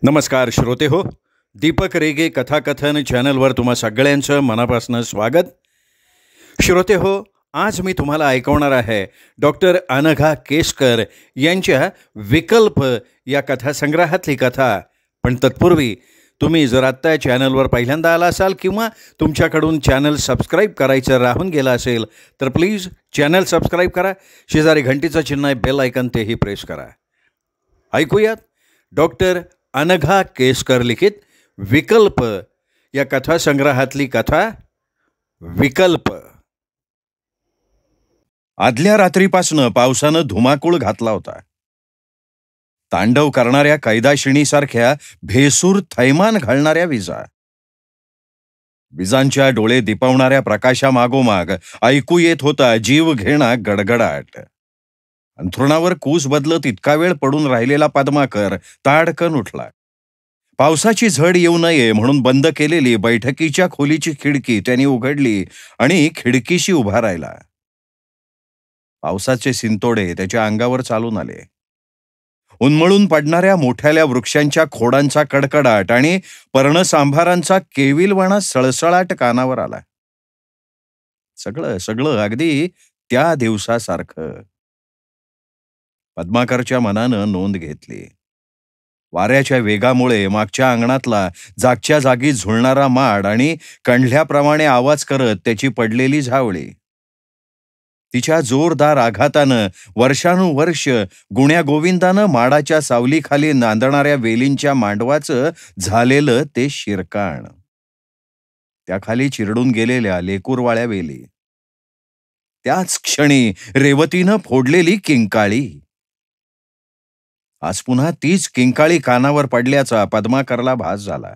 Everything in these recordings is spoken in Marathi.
नमस्कार श्रोते हो. दीपक रेगे कथाकथन चॅनलवर तुम्हा सगळ्यांचं मनापासून स्वागत. श्रोते हो, आज मी तुम्हाला ऐकवणार आहे डॉक्टर अनघा केसकर यांच्या विकल्प या कथासंग्रहातली कथा. पण तत्पूर्वी तुम्ही जर आत्ता चॅनलवर पहिल्यांदा आला असाल किंवा तुमच्याकडून चॅनल सबस्क्राईब करायचं राहून गेलं असेल तर प्लीज चॅनल सबस्क्राईब करा. शेजारी घंटीचं चिन्ह आहे, बेल आयकन तेही प्रेस करा. ऐकूयात डॉक्टर अनघा केसकर लिखित विकल्प या कथासंग्रहातली कथा विकल्प. आदल्या रात्रीपासनं पावसानं धुमाकूळ घातला होता. तांडव करणाऱ्या कैदाशिणीसारख्या भेसूर थैमान घालणाऱ्या विजांच्या डोळे दिपवणाऱ्या प्रकाशामागोमाग ऐकू येत होता जीव घेणा गडगडाट. अंथरुणावर कूस बदलत इतका वेळ पडून राहिलेला पद्माकर ताडकन उठला. पावसाची झड येऊ नये म्हणून बंद केलेली बैठकीच्या खोलीची खिडकी त्यांनी उघडली आणि खिडकीशी उभा राहिला. पावसाचे शिंतोडे त्याच्या अंगावर चालून आले. उन्मळून पडणाऱ्या मोठ्याल्या वृक्षांच्या खोडांचा कडकडाट आणि पर्णसांभारांचा केविलवाणा सळसळाट कानावर आला. सगळं सगळं अगदी त्या दिवसासारखं. पद्माकरच्या मनानं नोंद घेतली. वाऱ्याच्या वेगामुळे मागच्या अंगणातला जागच्या जागी झुळणारा माड आणि कंढल्याप्रमाणे आवाज करत त्याची पडलेली झावळी, तिच्या जोरदार आघातानं वर्षानुवर्ष गुण्यागोविंदानं माडाच्या सावलीखाली नांदणाऱ्या वेलींच्या मांडवाचं झालेलं ते शिरकाण, त्याखाली चिरडून गेलेल्या लेकूरवाळ्या वेली, त्याच क्षणी रेवतीनं फोडलेली किंकाळी. आज पुन्हा तीच किंकाळी कानावर पडल्याचा पद्माकरला भास झाला.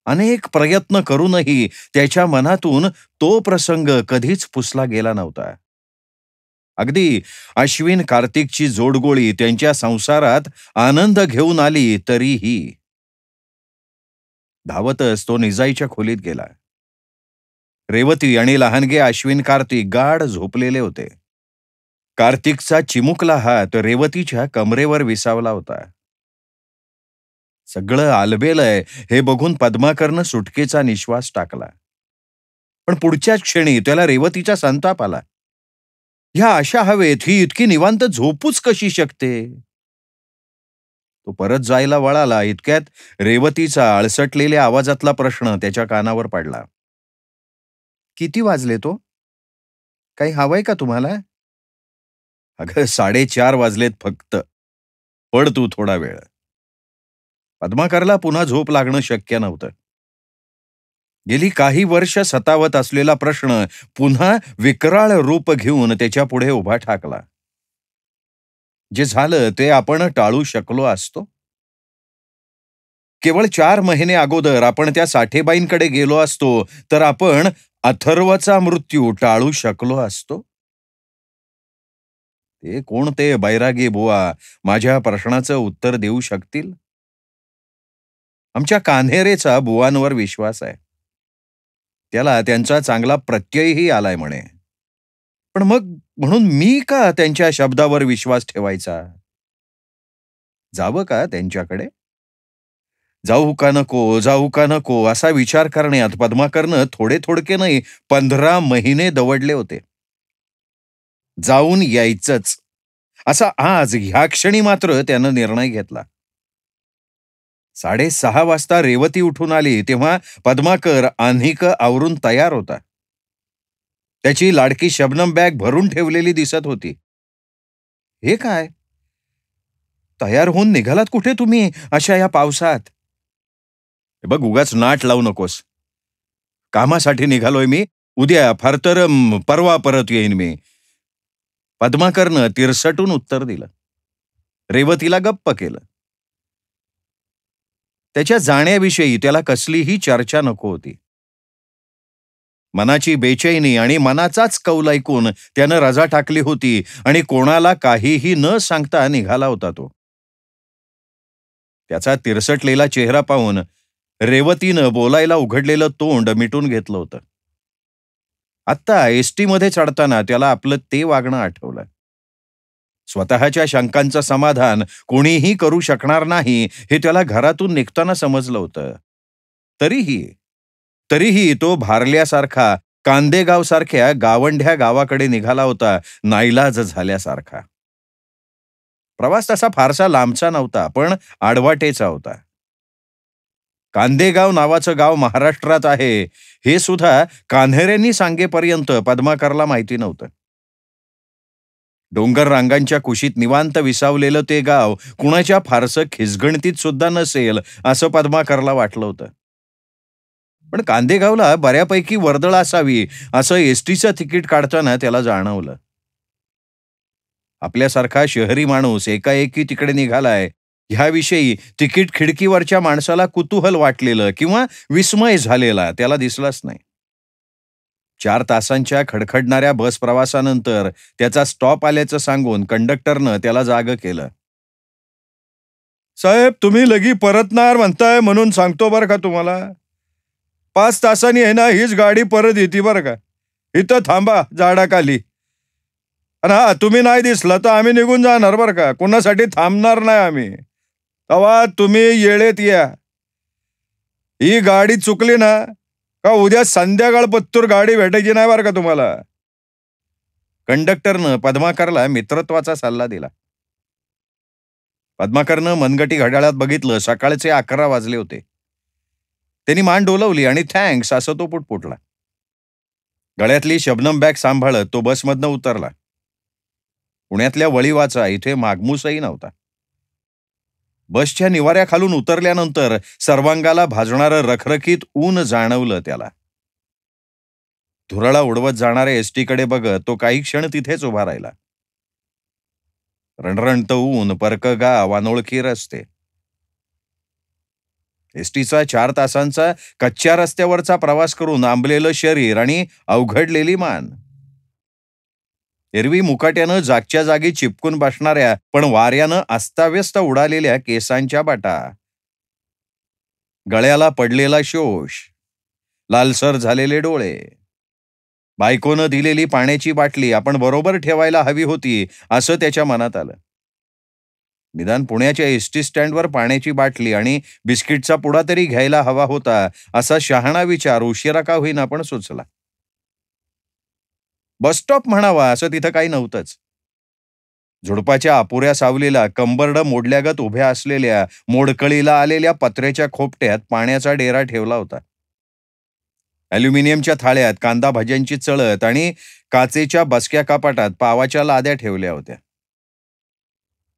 अनेक प्रयत्न करूनही त्याच्या मनातून तो प्रसंग कधीच पुसला गेला नव्हता. अगदी अश्विन कार्तिकची जोडगोळी त्यांच्या संसारात आनंद घेऊन आली तरीही. धावतच तो निजाईच्या खोलीत गेला. रेवती आणि लहानगे अश्विन कार्तिक गाढ झोपलेले होते. कार्तिकचा चिमुकला हात रेवतीच्या कमरेवर विसावला होता. सगळं आलबेलय हे बघून पद्माकरनं सुटकेचा निश्वास टाकला. पण पुढच्याच क्षणी त्याला रेवतीचा संताप आला. ह्या अशा हवेत ही इतकी निवांत झोपूच कशी शकते? तो परत जायला वळाला. इतक्यात रेवतीचा आळसटलेल्या आवाजातला प्रश्न त्याच्या कानावर पडला. किती वाजले तो? काही हवंय का तुम्हाला? अगं 4:30 वाजलेत फक्त. पड तू थोडा वेळ. पद्माकरला पुन्हा झोप लागणं शक्य नव्हतं. गेली काही वर्ष सतावत असलेला प्रश्न पुन्हा विकराळ रूप घेऊन त्याच्या पुढे उभा ठाकला. जे झालं ते आपण टाळू शकलो असतो. केवळ 4 महिने अगोदर आपण त्या साठेबाईंकडे गेलो असतो तर आपण अथर्वचा मृत्यू टाळू शकलो असतो. ते कोणते बैरागी बुवा माझ्या प्रश्नाचं उत्तर देऊ शकतील? आमच्या कान्हेरेचा बुवांवर विश्वास आहे. त्याला त्यांचा चांगला प्रत्ययही आलाय म्हणे. पण मग म्हणून मी का त्यांच्या शब्दावर विश्वास ठेवायचा? जावं का त्यांच्याकडे? जाऊ का नको असा विचार करण्यात पद्माकरनं थोडके नाही 15 महिने दवडले होते. जाऊन यायचंच असा आज ह्या क्षणी मात्र त्यानं निर्णय घेतला. 6:30 वाजता रेवती उठून आली तेव्हा पद्माकर आन्हिक आवरून तयार होता. त्याची लाडकी शबनम बॅग भरून ठेवलेली दिसत होती. हे काय? तयार होऊन निघालात कुठे तुम्ही अशा या पावसात? बघ, उगाच नाट लावू नकोस. कामासाठी निघालोय मी. उद्या फार तर परवा परत येईन मी. पद्माकरनं तिरसटून उत्तर दिलं. रेवतीला गप्प केलं. त्याच्या जाण्याविषयी त्याला कसलीही चर्चा नको होती. मनाची बेचैनी आणि मनाचाच कौल ऐकून त्यानं रजा टाकली होती आणि कोणाला काहीही न सांगता निघाला होता तो. त्याचा तिरसटलेला चेहरा पाहून रेवतीनं बोलायला उघडलेलं तोंड मिटून घेतलं होतं. आत्ता एसटी मध्ये चढताना त्याला आपलं ते वागणं आठवलं. स्वतःच्या शंकांचं समाधान कोणीही करू शकणार नाही हे त्याला घरातून निघताना समजलं होतं. तरीही तरीही तो भारल्यासारखा कांदेगावसारख्या गावंढ्या गावाकडे निघाला होता, नाईलाज झाल्यासारखा. प्रवास तसा फारसा लांबचा नव्हता, पण आडवाटेचा होता. कांदेगाव नावाचं गाव महाराष्ट्रात आहे, हे सुद्धा कान्हेरेंनी सांगेपर्यंत पद्माकरला माहिती नव्हतं. डोंगर रांगांच्या कुशीत निवांत विसावलेलं ते गाव कुणाच्या फारसं खिसगणतीत सुद्धा नसेल, असं पद्माकरला वाटलं होतं. पण कांदेगावला बऱ्यापैकी वर्दळ असावी, असं एसटीचं तिकीट काढताना त्याला जाणवलं. आपल्यासारखा शहरी माणूस एकाएकी तिकडे निघालाय, ह्याविषयी तिकीट खिडकीवरच्या माणसाला कुतूहल वाटलेलं किंवा विस्मय झालेला त्याला दिसलाच नाही. 4 तासांच्या खडखडणाऱ्या बस प्रवासानंतर त्याचा स्टॉप आल्याचं सांगून कंडक्टरनं त्याला जागं केलं. "साहेब, तुम्ही लगी परतणार म्हणताय म्हणून सांगतो बरं का तुम्हाला. 5 तासांनी आहे ना हीच गाडी परत येते बरं का. इथं थांबा झाडाखाली. आणि हा, तुम्ही नाही दिसला तर आम्ही निघून जाणार बरं का. कुणासाठी थांबणार नाही आम्ही. तेव्हा तुम्ही येळेत या. ही गाडी चुकली ना का उद्या संध्याकाळ पत्तूर गाडी भेटायची नाही बरं का तुम्हाला." कंडक्टरनं पद्माकरला मित्रत्वाचा सल्ला दिला. पद्माकरनं मनगटी घड्याळात बघितलं. सकाळचे 11 वाजले होते. त्यांनी मान डोलवली आणि थँक्स असं तो पुटपुटला. गळ्यातली शबनम बॅग सांभाळत तो बसमधनं उतरला. पुण्यातल्या वळीवाचा इथे मागमूसही नव्हता. बसच्या निवाऱ्याखालून उतरल्यानंतर सर्वांगाला भाजणारं रखरखीत ऊन जाणवलं त्याला. धुरळा उडवत जाणाऱ्या एसटीकडे बघत तो काही क्षण तिथेच उभा राहिला. रणरणत ऊन, परकं गाव, अनोळखी रस्ते. एसटीचा 4 तासांचा कच्च्या रस्त्यावरचा प्रवास करून आंबलेलं शरीर आणि अवघडलेली मान. एरवी मुकाट्यानं जागच्या जागी चिपकून बसणाऱ्या पण वाऱ्यानं अस्ताव्यस्त उडालेल्या केसांच्या बाटा. गळ्याला पडलेला शोष, लालसर झालेले डोळे. बायकोनं दिलेली पाण्याची बाटली आपण बरोबर ठेवायला हवी होती, असं त्याच्या मनात आलं. निदान पुण्याच्या एसटी स्टँडवर पाण्याची बाटली आणि बिस्किटचा पुडा तरी घ्यायला हवा होता, असा शहाणा विचार उशिरा का होईना पण सुचला. बसस्टॉप म्हणावा असं तिथं काही नव्हतंच. झुडपाच्या अपुऱ्या सावलीला कंबरड मोडल्यागत उभ्या असलेल्या मोडकळीला आलेल्या पत्र्याच्या खोपट्यात पाण्याचा डेरा ठेवला होता. अॅल्युमिनियमच्या थाळ्यात कांदा भाज्यांची चळत आणि काचेच्या बसक्या कपाटात पावाच्या लाद्या ठेवल्या होत्या.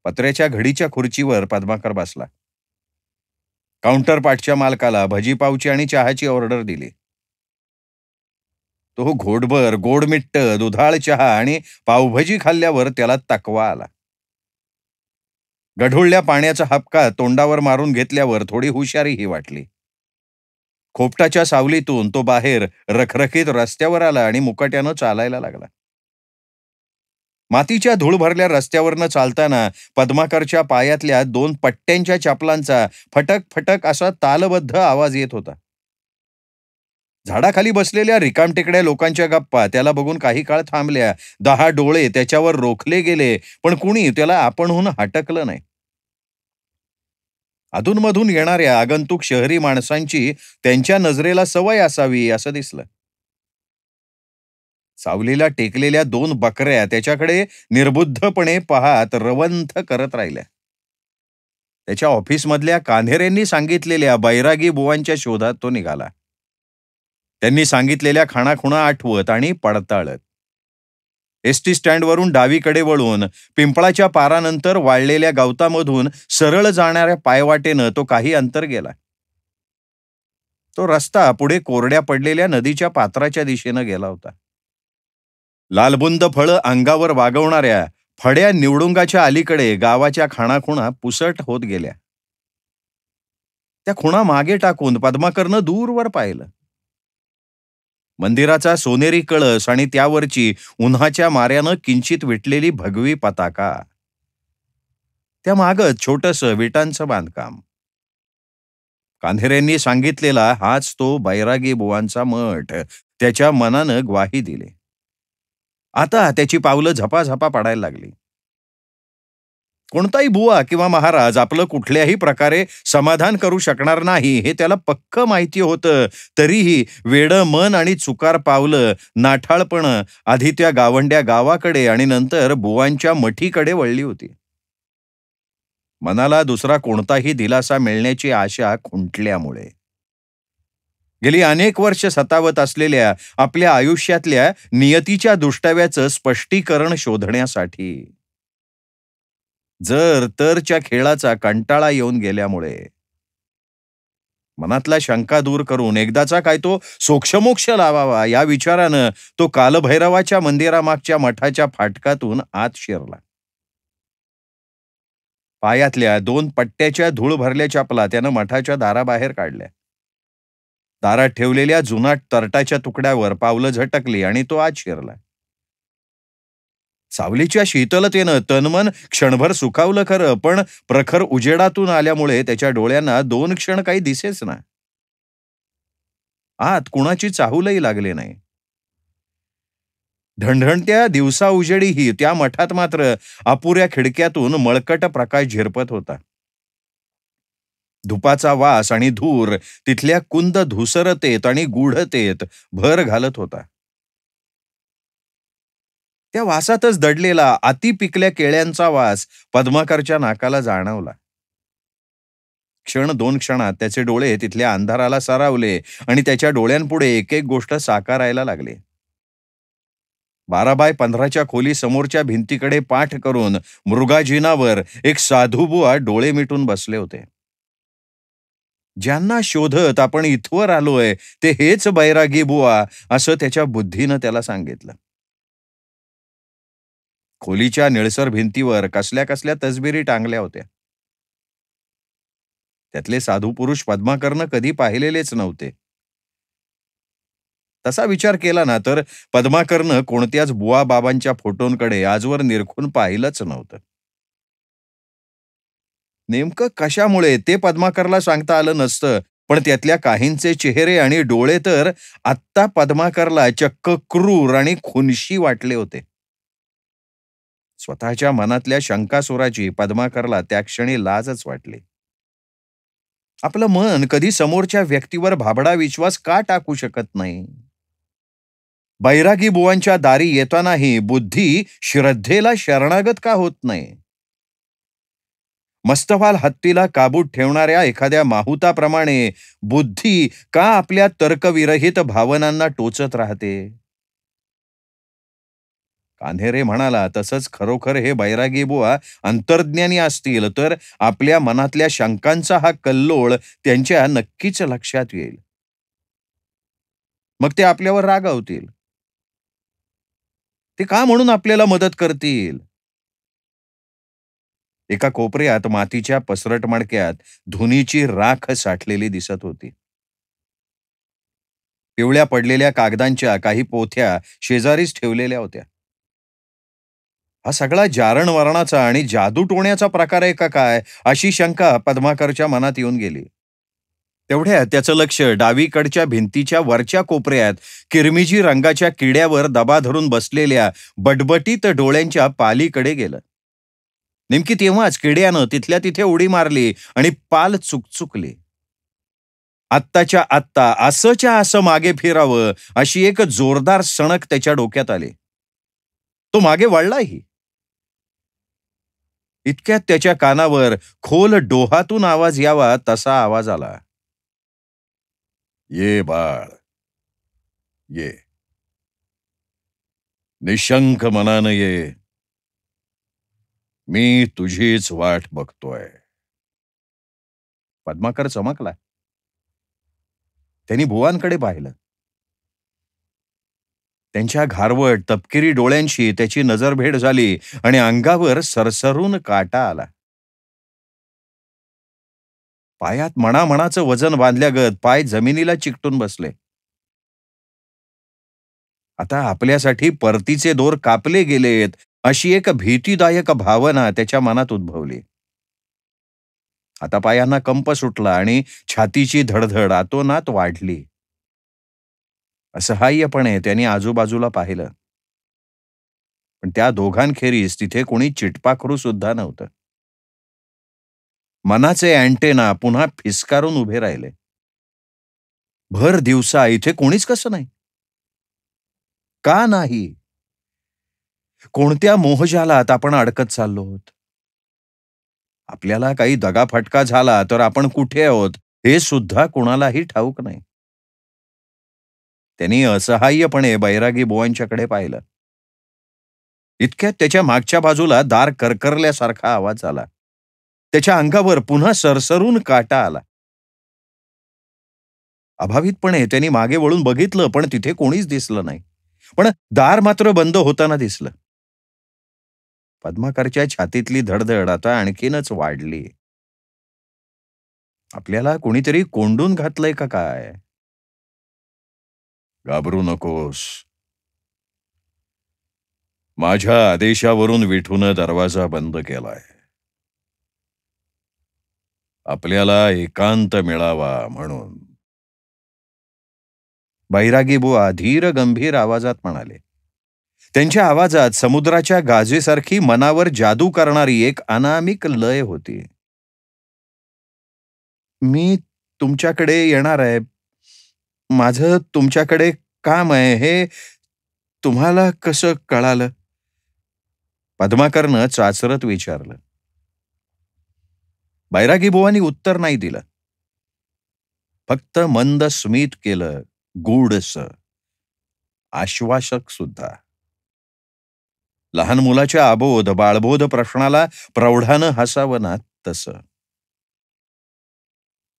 पत्र्याच्या घडीच्या खुर्चीवर पद्माकर बसला. काउंटर पाठच्या मालकाला भजीपावची आणि चहाची ऑर्डर दिली. तो घोटभर गोडमिट्ट दुधाळ चहा आणि पावभाजी खाल्ल्यावर त्याला तकवा आला. गढुळल्या पाण्याचा हबका तोंडावर मारून घेतल्यावर थोडी हुशारीही वाटली. खोपटाच्या सावलीतून तो बाहेर रखरखीत रस्त्यावर आला आणि मुकाट्यानं चालायला लागला. मातीच्या धूळ भरल्या रस्त्यावरनं चालताना पद्माकरच्या पायातल्या 2 पट्ट्यांच्या चपलांचा फटक फटक असा तालबद्ध आवाज येत होता. झाडाखाली बसलेल्या रिकामटेकड्या लोकांच्या गप्पा त्याला बघून काही काळ थांबल्या. 10 डोळे त्याच्यावर रोखले गेले, पण कुणी त्याला आपणहून हटकलं नाही. अधूनमधून येणाऱ्या आगंतुक शहरी माणसांची त्यांच्या नजरेला सवय असावी असं दिसलं. सावलीला टेकलेल्या 2 बकऱ्या त्याच्याकडे निर्बुद्धपणे पाहत रवंथ करत राहिल्या. त्याच्या ऑफिसमधल्या कान्हेरेंनी सांगितलेल्या बैरागी बुवांच्या शोधात तो निघाला. त्यांनी सांगितलेल्या खाणाखुणा आठवत आणि पडताळत एसटी स्टँडवरून डावीकडे वळून पिंपळाच्या पारानंतर वाळलेल्या गवतामधून सरळ जाणाऱ्या पायवाटेनं तो काही अंतर गेला. तो रस्ता पुढे कोरड्या पडलेल्या नदीच्या पात्राच्या दिशेनं गेला होता. लालबुंद फळं अंगावर वागवणाऱ्या फड्या निवडुंगाच्या अलीकडे गावाच्या खाणाखुणा पुसट होत गेल्या. त्या खुणा मागे टाकून पद्माकरनं दूरवर पाहिलं. मंदिराचा सोनेरी कळस आणि त्यावरची उन्हाच्या माऱ्यानं किंचित विटलेली भगवी पताका. त्या मागच छोटंसं विटांचं बांधकाम. कान्हेरेंनी सांगितलेला हाच तो बैरागी बुवांचा मठ त्याच्या मनानं ग्वाही दिली. आता त्याची पावलं झपाझपा पडायला लागली. कोणताही बुवा किंवा महाराज आपलं कुठल्याही प्रकारे समाधान करू शकणार नाही हे त्याला पक्क माहिती होतं. तरीही वेडं मन आणि चुकार पावलं, नाठाळपणं आधी त्या गावंड्या गावाकडे आणि नंतर बुवांच्या मठीकडे वळली होती. मनाला दुसरा कोणताही दिलासा मिळण्याची आशा खुंटल्यामुळे. गेली अनेक वर्ष सतावत असलेल्या आपल्या आयुष्यातल्या नियतीच्या दुष्टाव्याचं स्पष्टीकरण शोधण्यासाठी. जर तरच्या खेळाचा कंटाळा येऊन गेल्यामुळे. मनातला शंका दूर करून एकदाचा काय तो सोक्षमोक्ष लावावा या विचारानं तो कालभैरवाच्या मंदिरामागच्या मठाच्या फाटकातून आत शिरला. पायातल्या 2 पट्ट्याच्या धूळ भरल्या चपला त्यानं मठाच्या दाराबाहेर काढल्या. दारात ठेवलेल्या जुनाट तरटाच्या तुकड्यावर पावलं झटकली आणि तो आत शिरला. सावलीच्या शीतलतेनं तनमन क्षणभर सुखावलं खरं, पण प्रखर उजेडातून आल्यामुळे त्याच्या डोळ्यांना 2 क्षण काही दिसेच ना. आत कुणाची चाहूलही लागली नाही. ढणढणत्या दिवसा उजेडीही त्या मठात मात्र अपुऱ्या खिडक्यातून मळकट प्रकाश झिरपत होता. धुपाचा वास आणि धूर तिथल्या कुंद धुसरतेत आणि गूढतेत भर घालत होता. त्या वासातच दडलेला अति पिकल्या केळ्यांचा वास पद्माकरच्या नाकाला जाणवला. क्षण 2 क्षणात त्याचे डोळे तिथल्या अंधाराला सरावले आणि त्याच्या डोळ्यांपुढे एक एक गोष्ट साकारायला लागली. 12x15च्या खोली समोरच्या भिंतीकडे पाठ करून मृगाजिनावर एक साधूबुवा डोळे मिटून बसले होते. ज्यांना शोधत आपण इथवर आलोय ते हेच बैरागी बुवा असं त्याच्या बुद्धीनं त्याला सांगितलं. खोलीच्या निळसर भिंतीवर कसल्या कसल्या तसबिरी टांगल्या होत्या. त्यातले साधू पुरुष पद्माकरनं कधी पाहिलेलेच नव्हते. तसा विचार केला ना तर पद्माकरनं कोणत्याच बुवा बाबांच्या फोटोंकडे आजवर निरखून पाहिलंच नव्हतं. नेमकं कशामुळे ते पद्माकरला सांगता आलं नसतं, पण त्यातल्या काहींचे चेहरे आणि डोळे तर आत्ता पद्माकरला चक्क क्रूर आणि खुनशी वाटले होते. स्वतःच्या मनातल्या शंकासुराची पद्माकरला त्या क्षणी लाजच वाटली. आपलं मन कधी समोरच्या व्यक्तीवर भाबडा विश्वास का टाकू शकत नाही? बैरागी बुवांच्या दारी येतानाही बुद्धी श्रद्धेला शरणागत का होत नाही? मस्तवाल हत्तीला काबूत ठेवणाऱ्या एखाद्या माहुताप्रमाणे बुद्धी का आपल्या तर्कविरहित भावनांना टोचत राहते? कान्हेरे म्हणाला तसंच खरोखर हे बैरागी बुवा अंतर्ज्ञानी असतील तर आपल्या मनातल्या शंकांचा हा कल्लोळ त्यांच्या नक्कीच लक्षात येईल. मग ते आपल्यावर रागावतील. ते का म्हणून आपल्याला मदत करतील? एका कोपऱ्यात मातीच्या पसरट मडक्यात धुनीची राख साठलेली दिसत होती. पिवळ्या पडलेल्या कागदांच्या काही पोथ्या शेजारीच ठेवलेल्या होत्या. हा सगळा जारण वरणाचा आणि जादू टोण्याचा प्रकार आहे का काय अशी शंका पद्माकरच्या मनात येऊन गेली. तेवढ्यात त्याचं लक्ष डावीकडच्या भिंतीच्या वरच्या कोपऱ्यात किरमिजी रंगाच्या किड्यावर दबा धरून बसलेल्या बटबटीत डोळ्यांच्या पालीकडे गेलं. नेमकी तेव्हाच किड्यानं तिथल्या तिथे उडी मारली आणि पाल चुकचुकली. आत्ताच्या आत्ता असंच्या असं मागे फिरावं अशी एक जोरदार सणक त्याच्या डोक्यात आली. तो मागे वळलाही. इतक्यात त्याच्या कानावर खोल डोहातून आवाज यावा तसा आवाज आला. ये बाळ, ये. निशंक मनानं ये. मी तुझीच वाट बघतोय. पद्माकर चमकला. त्यांनी बुवांकडे पाहिलं. त्यांच्या घारवट तपकिरी डोळ्यांशी त्याची नजरभेट झाली आणि अंगावर सरसरून काटा आला. पायात मणामणाचं वजन बांधल्यागत पाय जमिनीला चिकटून बसले. आता आपल्यासाठी परतीचे दोर कापले गेलेत अशी एक भीतीदायक भावना त्याच्या मनात उद्भवली. आता पायांना कंप सुटला आणि छातीची धडधड आतोनात वाढली. असहाय्यपणे त्यांनी आजूबाजूला पाहिलं. पण त्या दोघांखेरीज तिथे कोणी चिटपाखरू सुद्धा नव्हतं. मनाचे अँटेना पुन्हा फिसकारून उभे राहिले. भर दिवसा इथे कोणीच कसं नाही? का नाही? कोणत्या मोहजालात आपण अडकत चाललो आहोत? आपल्याला काही दगाफटका झाला तर आपण कुठे आहोत हे सुद्धा कोणालाही ठाऊक नाही. त्यांनी असहाय्यपणे बैरागी बुवांच्याकडे पाहिलं. इतक्यात त्याच्या मागच्या बाजूला दार करकरल्यासारखा आवाज आला. त्याच्या अंगावर पुन्हा सरसरून काटा आला. अभावितपणे त्यांनी मागे वळून बघितलं, पण तिथे कोणीच दिसलं नाही. पण दार मात्र बंद होताना दिसलं. पद्माकरच्या छातीतली धडधड आता आणखीनच वाढली. आपल्याला कोणीतरी कोंडून घातलंय का काय? घाबरू नकोस. माझ्या आदेशावरून विठून दरवाजा बंद केलाय. आपल्याला एकांत मिळावा म्हणून. बैरागी बुवा धीर गंभीर आवाजात म्हणाले. त्यांच्या आवाजात समुद्राच्या गाजेसारखी मनावर जादू करणारी एक अनामिक लय होती. मी तुमच्याकडे येणार आहे. माझं तुमच्याकडे काम आहे हे तुम्हाला कसं कळालं? पद्माकरनं चाचरत विचारलं. बैरागी बुवांनी उत्तर नाही दिलं. फक्त मंद स्मित केलं, गूढस, आश्वासक सुद्धा. लहान मुलाच्या अबोध बाळबोध प्रश्नाला प्रौढानं हसावं ना तसं.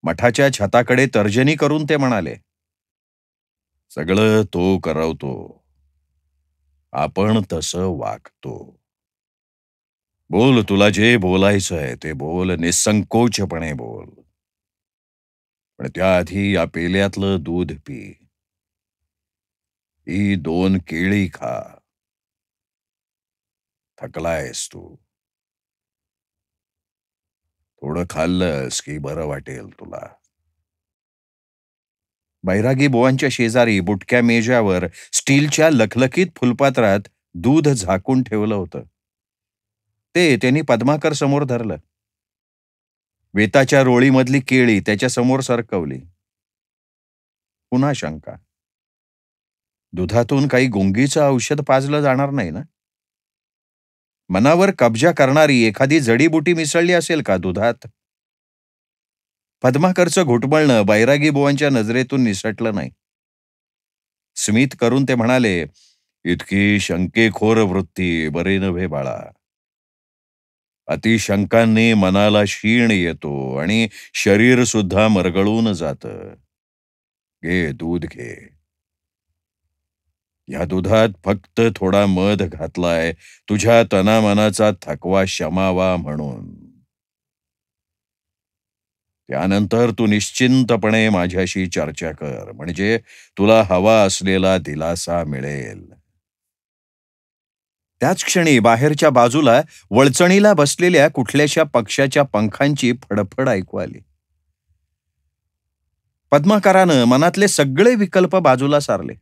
मठाच्या छताकडे तर्जनी करून ते म्हणाले, सगळं तो करवतो, आपण तसं वागतो. बोल, तुला जे बोलायचंय ते बोल, निसंकोचपणे बोल. पण त्याआधी या पेल्यातलं दूध पी. ही 2 केळी खा. थकलायस तू. थोडं खाल्लंस की बरं वाटेल तुला. बैरागी बुवांच्या शेजारी बुटक्या मेजावर स्टीलच्या लखलखीत फुलपात्रात दूध झाकून ठेवलं होतं. ते त्यांनी पद्माकर समोर धरलं. वेताच्या रोळीमधली केळी त्याच्या समोर सरकवली. पुन्हा शंका. दुधातून काही गुंगीचं औषध पाजलं जाणार नाही ना? मनावर कब्जा करणारी एखादी जडीबुटी मिसळली असेल का दुधात? पद्माकरचं घुटमळणं बैरागी बुवांच्या नजरेतून निसटलं नाही. स्मित करून ते म्हणाले, इतकी शंकेखोर वृत्ती बरी नव्हे बाळा. अतिशंकांनी मनाला क्षीण येतो आणि शरीर सुद्धा मरगळून जातं. घे, दूध घे. या दुधात फक्त थोडा मध घातलाय तुझ्या तनामनाचा थकवा शमावा म्हणून. त्यानंतर तू निश्चिंतपणे माझ्याशी चर्चा कर, म्हणजे तुला हवा असलेला दिलासा मिळेल. त्याच क्षणी बाहेरच्या बाजूला वळचणीला बसलेल्या कुठल्याशा पक्ष्याच्या पंखांची फडफड ऐकू आली. पद्माकरानं मनातले सगळे विकल्प बाजूला सारले.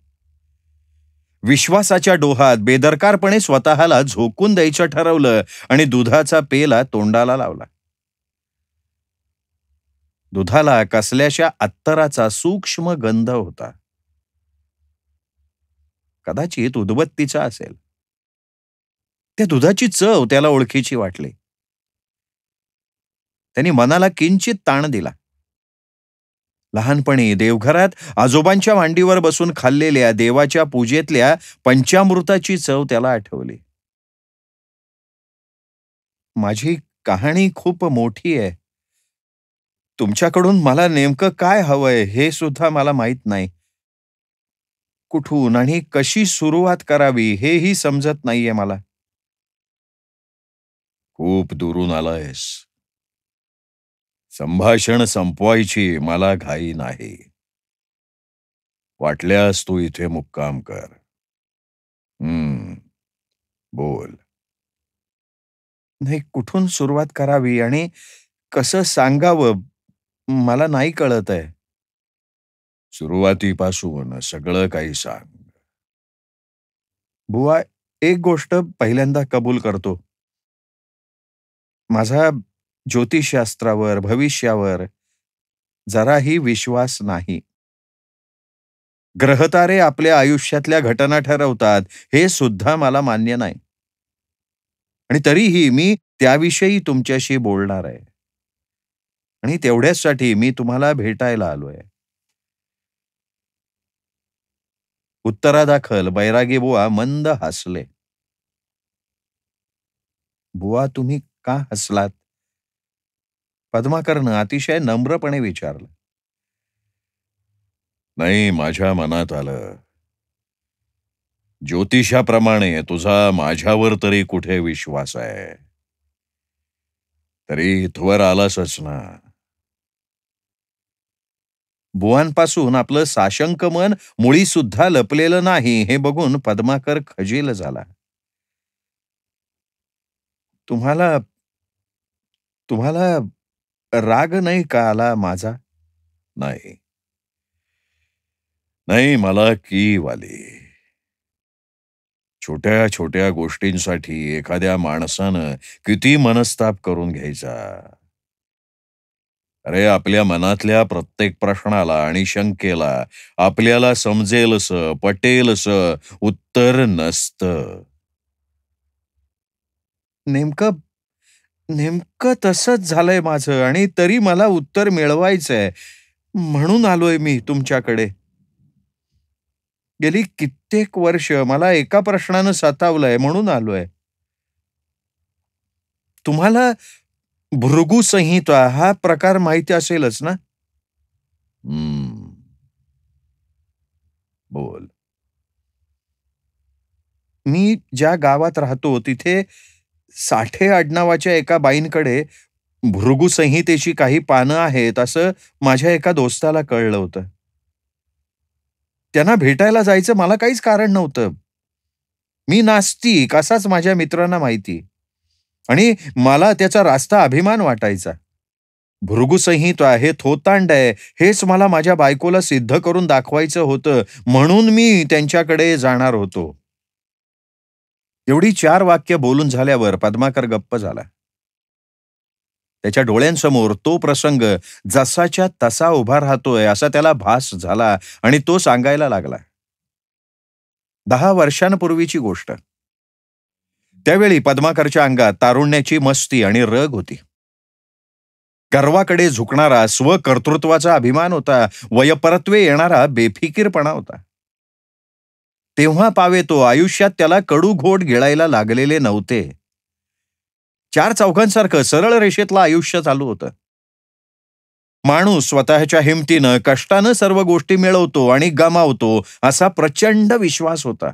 विश्वासाच्या डोहात बेदरकारपणे स्वतःला झोकून द्यायचं ठरवलं आणि दुधाचा पेला तोंडाला लावला. दुधाला कसल्याशा अत्तराचा सूक्ष्म गंध होता. कदाचित उदबत्तीचा असेल. त्या दुधाची चव त्याला ओळखीची वाटली. त्यांनी मनाला किंचित ताण दिला. लहानपणी देवघरात आजोबांच्या मांडीवर बसून खाल्लेल्या देवाच्या पूजेतल्या पंचामृताची चव त्याला आठवली. माझी कहाणी खूप मोठी आहे. तुमच्याकडून मला नेमकं काय हवंय हे सुद्धा मला माहित नाही. कुठून आणि कशी सुरुवात करावी हेही समजत नाहीये मला. खूप दुरून आलायस. संभाषण संपवायची मला घाई नाही. वाटल्यास तू इथे मुक्काम कर. बोल. नाही, कुठून सुरुवात करावी आणि कसं सांगावं मला नाही कळत आहे. सुरुवातीपासून सगळं काही सांग. बुवा, एक गोष्ट पहिल्यांदा कबूल करतो. माझा ज्योतिषशास्त्रावर, भविष्यावर जराही विश्वास नाही. ग्रहतारे आपल्या आयुष्यातल्या घटना ठरवतात हे सुद्धा मला मान्य नाही. आणि तरीही मी त्याविषयी तुमच्याशी बोलणार आहे. आणि तेवढ्याचसाठी मी तुम्हाला भेटायला आलोय. उत्तरादाखल बैरागी बुवा मंद हसले. बुवा, तुम्ही का हसलात? पद्माकरनं अतिशय नम्रपणे विचारलं. नाही, माझ्या मनात आलं. ज्योतिषाप्रमाणे तुझा माझ्यावर तरी कुठे विश्वास आहे? तरी इथवर आलासच ना. बुवांपासून आपलं साशंक मन मुळी सुद्धा लपलेलं नाही हे बघून पद्माकर खजील झाला. तुम्हाला तुम्हाला राग नाही का आला माझा? नाही, नाही, मला कीव आली. छोट्या छोट्या गोष्टींसाठी एखाद्या माणसानं किती मनस्ताप करून घ्यायचा. अरे, आपल्या मनातल्या प्रत्येक प्रश्नाला आणि शंकेला आपल्याला समजेलसं, पटेलसं उत्तर नसतं. नेमकं नेमकं तसंच झालंय माझं आणि तरी मला उत्तर मिळवायचंय. म्हणून आलोय मी तुमच्याकडे. गेली कित्येक वर्ष मला एका प्रश्नानं सतावलंय म्हणून आलोय. तुम्हाला भृगु संहिता हा प्रकार माहिती असेलच ना? हम्म. बोल. मी ज्या गावात राहतो तिथे साठे आडनावाच्या एका बाईंकडे भृगु संहितेची काही पानं आहेत असं माझ्या एका दोस्ताला कळलं होतं. त्यांना भेटायला जायचं मला काहीच कारण नव्हतं. मी नास्तिक असाच माझ्या मित्रांना माहिती आणि मला त्याचा रास्ता अभिमान वाटायचा. भृगुसंहिता हे थोतांड आहे हेच मला माझ्या बायकोला सिद्ध करून दाखवायचं होतं म्हणून मी त्यांच्याकडे जाणार होतो. एवढी 4 वाक्य बोलून झाल्यावर पद्माकर गप्प झाला. त्याच्या डोळ्यांसमोर तो प्रसंग जसाच्या तसा उभा राहतोय असा त्याला भास झाला आणि तो सांगायला लागला. 10 वर्षांपूर्वीची गोष्ट. त्यावेळी पद्माकरच्या अंगात तारुण्याची मस्ती आणि रग होती. गर्वाकडे झुकणारा स्वकर्तृत्वाचा अभिमान होता. वयपरत्वे येणारा बेफिकीरपणा होता. तेव्हा पावे तो आयुष्यात त्याला कडू घोट गिळायला लागलेले नव्हते. 4 चौघांसारखं सरळ रेषेतलं आयुष्य चालू होतं. माणूस स्वतःच्या हिमतीनं कष्टानं सर्व गोष्टी मिळवतो आणि गमावतो असा प्रचंड विश्वास होता.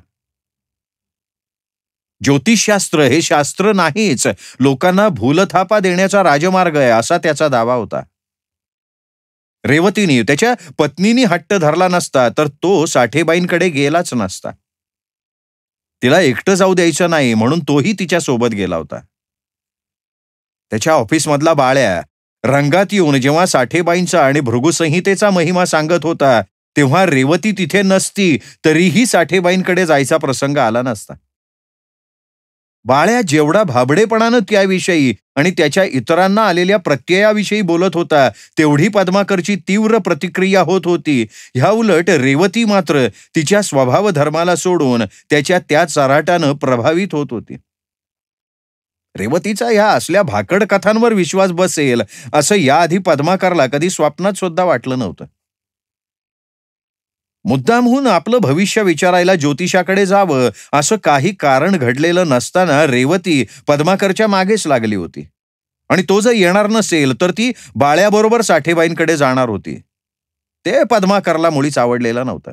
ज्योतिषशास्त्र हे शास्त्र नाहीच, लोकांना भूलथापा देण्याचा राजमार्ग आहे असा त्याचा दावा होता. रेवतीने त्याच्या पत्नीनी हट्ट धरला नसता तर तो साठेबाईंकडे गेलाच नसता. तिला एकटं जाऊ द्यायचं नाही म्हणून तोही तिच्या सोबत गेला होता. त्याच्या ऑफिसमधला बाळ्या रंगात येऊन जेव्हा साठेबाईंचा आणि भृगुसंहितेचा महिमा सांगत होता तेव्हा रेवती तिथे नसती तरीही साठेबाईंकडे जायचा प्रसंग आला नसता. बाळ्या जेवढा भाबडेपणानं त्याविषयी आणि त्याच्या इतरांना आलेल्या प्रत्ययाविषयी बोलत होता तेवढी पद्माकरची तीव्र प्रतिक्रिया होत होती. ह्या उलट रेवती मात्र तिच्या स्वभाव धर्माला सोडून त्याच्या त्या चराटानं प्रभावित होत होती. रेवतीचा ह्या असल्या भाकड कथांवर विश्वास बसेल असं याआधी पद्माकरला कधी स्वप्नात सुद्धा वाटलं नव्हतं. मुद्दामहून आपलं भविष्य विचारायला ज्योतिषाकडे जावं असं काही कारण घडलेलं नसताना रेवती पद्माकरच्या मागेच लागली होती. आणि तो जर येणार नसेल तर ती बाळ्याबरोबर साठेबाईंकडे जाणार होती. ते पद्माकरला मुळीच आवडलेलं नव्हतं.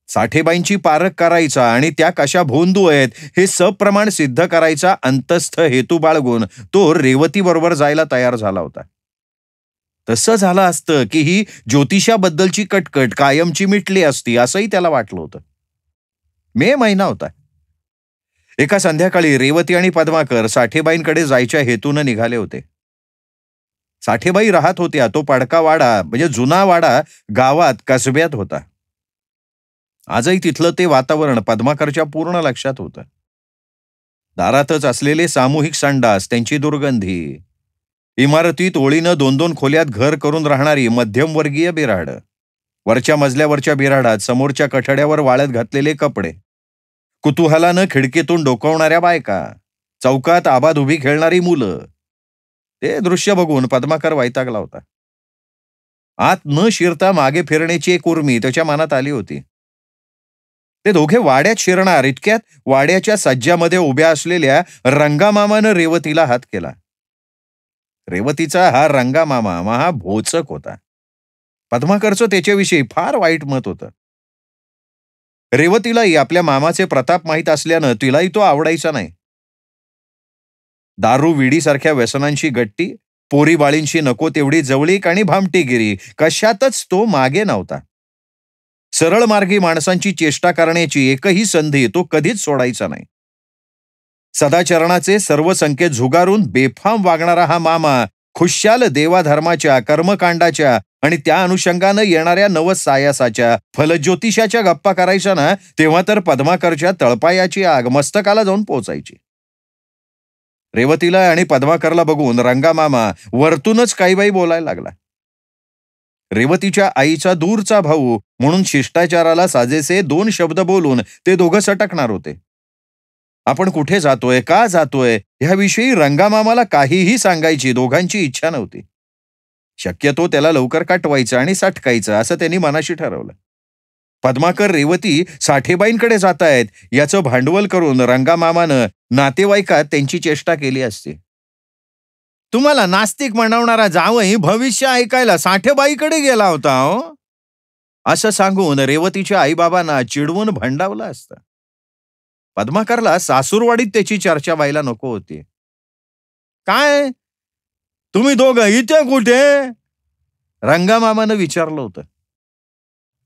साठेबाईंची पारख करायचा आणि त्या कशा भोंदू आहेत हे सप्रमाण सिद्ध करायचा अंतस्थ हेतू बाळगून तो रेवतीबरोबर जायला तयार झाला होता. तसं झालं असतं की ही ज्योतिषाबद्दलची कटकट कायमची मिटली असती असंही त्याला वाटलं होतं. मे महिना होता. एका संध्याकाळी रेवती आणि पद्माकर साठेबाईंकडे जायच्या हेतून निघाले होते. साठेबाई राहत होत्या तो पडका वाडा म्हणजे जुना वाडा गावात कसब्यात होता. आजही तिथलं ते वातावरण पद्माकरच्या पूर्ण लक्षात होतं. दारातच असलेले सामूहिक संडास, त्यांची दुर्गंधी, इमारतीत ओळीनं 2-2 खोल्यात घर करून राहणारी मध्यमवर्गीय बिऱ्हाड. वरच्या मजल्यावरच्या बिऱ्हाडात समोरच्या कठड्यावर वाळत घातलेले कपडे. कुतूहलानं खिडकीतून डोकावणाऱ्या बायका. चौकात आबाद उभी खेळणारी मुलं. ते दृश्य बघून पद्माकर वैतागला होता. आत न शिरता मागे फिरण्याची एक उर्मी त्याच्या मनात आली होती. ते दोघे वाड्यात शिरणार इतक्यात वाड्याच्या सज्जामध्ये उभ्या असलेल्या रंगामामानं रेवतीला हात केला. रेवतीचा हा रंगामामा महाभोचक होता. पद्माकरचं त्याच्याविषयी फार वाईट मत होतं. रेवतीलाही आपल्या मामाचे प्रताप माहीत असल्यानं तिलाही तो आवडायचा नाही. दारू विडीसारख्या व्यसनांची गट्टी, पोरीबाळींशी नको तेवढी जवळीक आणि भामटीगिरी कशातच तो मागे नव्हता. सरळ मार्गी माणसांची चेष्टा करण्याची एकही संधी तो कधीच सोडायचा नाही. सदाचरणाचे सर्व संकेत झुगारून बेफाम वागणारा हा मामा खुशाल देवाधर्माच्या, कर्मकांडाच्या आणि त्या अनुषंगानं येणाऱ्या नवसायासाच्या, फलज्योतिषाच्या गप्पा करायच्या ना, तेव्हा तर पद्माकरच्या तळपायाची आग मस्तकाला जाऊन पोचायची. रेवतीला आणि पद्माकरला बघून रंगामामा वरतूनच काही बाई बोलायला लागला. रेवतीच्या आईचा दूरचा भाऊ म्हणून शिष्टाचाराला साजेसे 2 शब्द बोलून ते दोघं सटकणार होते. आपण कुठे जातोय, का जातोय ह्याविषयी रंगामामाला काहीही सांगायची दोघांची इच्छा नव्हती. शक्यतो त्याला लवकर काटवायचं आणि सटकायचं असं त्यांनी मनाशी ठरवलं. पद्माकर रेवती साठेबाईंकडे जातायत याचं भांडवल करून रंगामामानं नातेवाईकात त्यांची चेष्टा केली असती. तुम्हाला नास्तिक म्हणवणारा जावई भविष्य ऐकायला साठेबाईकडे गेला होता हो, असं सांगून रेवतीच्या आईबाबांना चिडवून भंडावलं असतं. पद्माकरला सासूरवाडीत त्याची चर्चा व्हायला नको होती. काय तुम्ही दोघं इथे कुठे, रंगामामानं विचारलं होतं.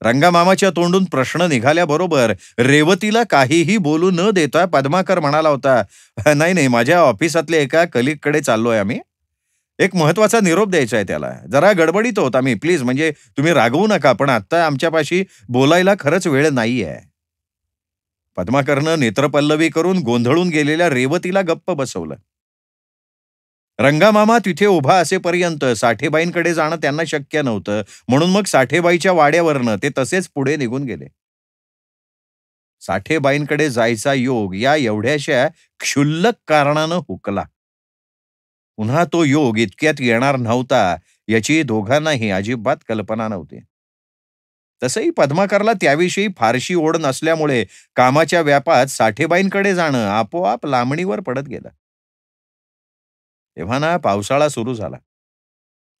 रंगामामाच्या तोंडून प्रश्न निघाल्याबरोबर रेवतीला काहीही बोलू न देता पद्माकर म्हणाला होता, नाही नाही, माझ्या ऑफिसातल्या एका कलिगकडे चाललोय आम्ही. एक महत्वाचा निरोप द्यायचा आहे त्याला. जरा गडबडीत होत आम्ही, प्लीज, म्हणजे तुम्ही रागवू नका, पण आता आमच्यापाशी बोलायला खरंच वेळ नाहीये. पद्माकरनं नेत्रपल्लवी करून गोंधळून गेलेल्या रेवतीला गप्प बसवलं. रंगामामा तिथे उभा असेपर्यंत साठेबाईंकडे जाणं त्यांना शक्य नव्हतं, म्हणून मग साठेबाईच्या वाड्यावरनं ते तसेच पुढे निघून गेले. साठेबाईंकडे जायचा योग या एवढ्याशा क्षुल्लक कारणानं हुकला. पुन्हा तो योग इतक्यात येणार नव्हता याची दोघांनाही अजिबात कल्पना नव्हती. तसंही पद्माकरला त्याविषयी फारशी ओढ नसल्यामुळे कामाच्या व्यापात साठेबाईंकडे जाणं आपोआप लांबणीवर पडत गेलं. तेव्हा ना पावसाळा सुरू झाला.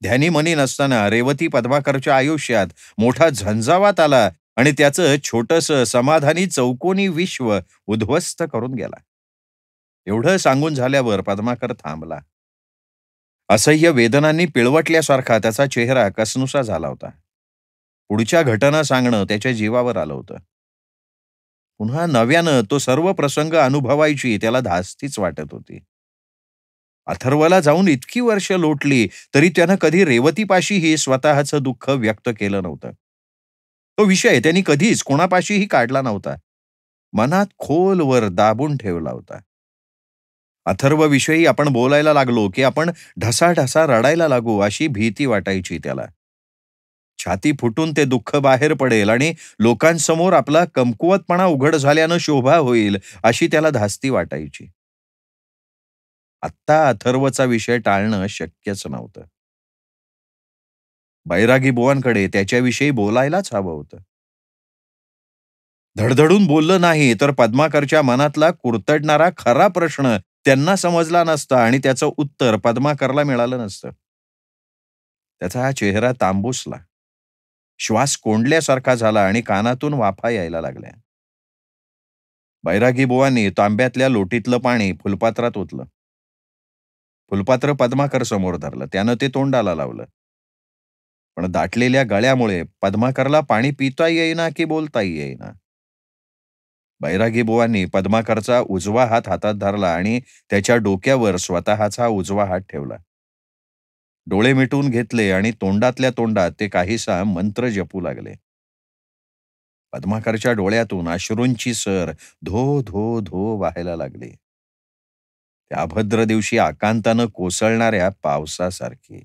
ध्यानीमनी नसताना रेवती पद्माकरच्या आयुष्यात मोठा झंझावात आला आणि त्याचं छोटंसं समाधानी चौकोनी विश्व उद्ध्वस्त करून गेला. एवढं सांगून झाल्यावर पद्माकर थांबला. असह्य वेदनांनी पिळवटल्यासारखा त्याचा चेहरा कसनुसा झाला होता. पुढच्या घटना सांगणं त्याच्या जीवावर आलं होतं. पुन्हा नव्यानं तो सर्व प्रसंग अनुभवायची त्याला धास्तीच वाटत होती. अथर्वला जाऊन इतकी वर्ष लोटली तरी त्यानं कधी रेवतीपाशीही स्वतःचं दुःख व्यक्त केलं नव्हतं. तो विषय त्यांनी कधीच कोणापाशीही काढला नव्हता. मनात खोलवर दाबून ठेवला होता. अथर्वविषयी आपण बोलायला लागलो की आपण ढसाढसा रडायला लागू अशी भीती वाटायची त्याला. छाती फुटून ते दुःख बाहेर पडेल आणि लोकांसमोर आपला कमकुवतपणा उघड झाल्यानं शोभा होईल अशी त्याला धास्ती वाटायची. आत्ता अथर्वचा विषय टाळणं शक्यच नव्हतं. बैरागी बुवांकडे त्याच्याविषयी बोलायलाच हवं होतं. धडधडून बोललं नाही तर पद्माकरच्या मनातला कुरतडणारा खरा प्रश्न त्यांना समजला नसता आणि त्याचं उत्तर पद्माकरला मिळालं नसतं. त्याचा हा चेहरा तांबूसला, श्वास कोंडल्यासारखा झाला आणि कानातून वाफा यायला लागल्या. बैरागी बुवांनी तांब्यातल्या लोटीतलं पाणी फुलपात्रात ओतलं. फुलपात्र पद्माकर समोर धरलं. त्यानं ते तोंडाला लावलं. पण दाटलेल्या गळ्यामुळे पद्माकरला पाणी पिता येईना की बोलताही येईना. बैरागी बुवांनी पद्माकरचा उजवा हात हातात धरला आणि त्याच्या डोक्यावर स्वतःचा उजवा हात ठेवला. डोळे मिटून घेतले आणि तोंडातल्या तोंडात ते काहीसा मंत्र जपू लागले. पद्माकरच्या डोळ्यातून अश्रूंची सर धो धो धो वाहायला लागली. अभद्र दिवशी आकांतानं कोसळणाऱ्या पावसासारखी.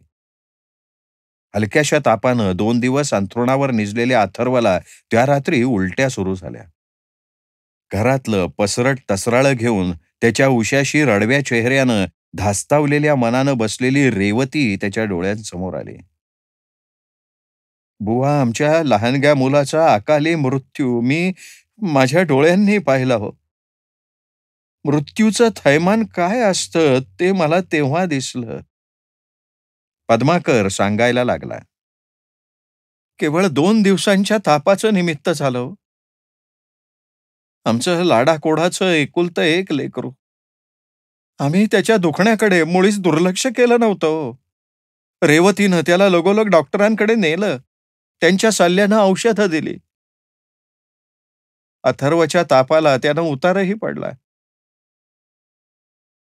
हलक्याशा तापानं 2 दिवस अंथरुणावर निजलेल्या अथर्वला त्या रात्री उलट्या सुरू झाल्या. घरातलं पसरट तसराळं घेऊन त्याच्या उशाशी रडव्या चेहऱ्यानं धास्तावलेल्या मनानं बसलेली रेवती त्याच्या डोळ्यांसमोर आली. बुवा, आमच्या लहानग्या मुलाचा अकाली मृत्यू मी माझ्या डोळ्यांनी पाहिला हो. मृत्यूचं थैमान काय असतं ते मला तेव्हा दिसलं. पद्माकर सांगायला लागला. केवळ 2 दिवसांच्या तापाचं निमित्त झालं हो. आमचं लाडाकोडाचं एकुलतं एक लेकरू. आम्ही त्याच्या दुखण्याकडे मुळीच दुर्लक्ष केलं नव्हतं हो. रेवतीनं त्याला लगोलग डॉक्टरांकडे नेलं. त्यांच्या सल्ल्यानं औषधं दिली. अथर्वच्या तापाला त्यानं उतारही पडला.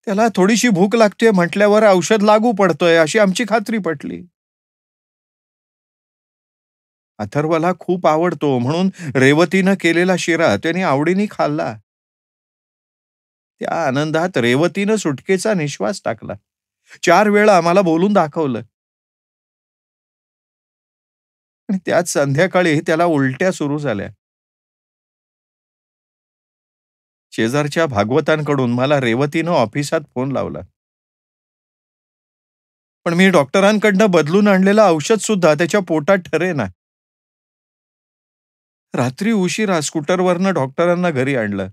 त्याला थोडीशी भूक लागते म्हटल्यावर औषध लागू पडतंय अशी आमची खात्री पटली. अथर्वला खूप आवडतो म्हणून रेवतीनं केलेला शिरा त्याने आवडीने खाल्ला. त्या आनंदात रेवतीनं सुटकेचा निश्वास टाकला. 4 वेळा आम्हाला बोलून दाखवलं. आणि त्याच संध्याकाळी त्याला उलट्या सुरू झाल्या. शेजारच्या भागवतांकडून मला रेवतीनं ऑफिसात फोन लावला. पण मी डॉक्टरांकडनं बदलून आणलेलं औषध सुद्धा त्याच्या पोटात ठरेना. रात्री उशिरा स्कूटरवरनं डॉक्टरांना घरी आणलं.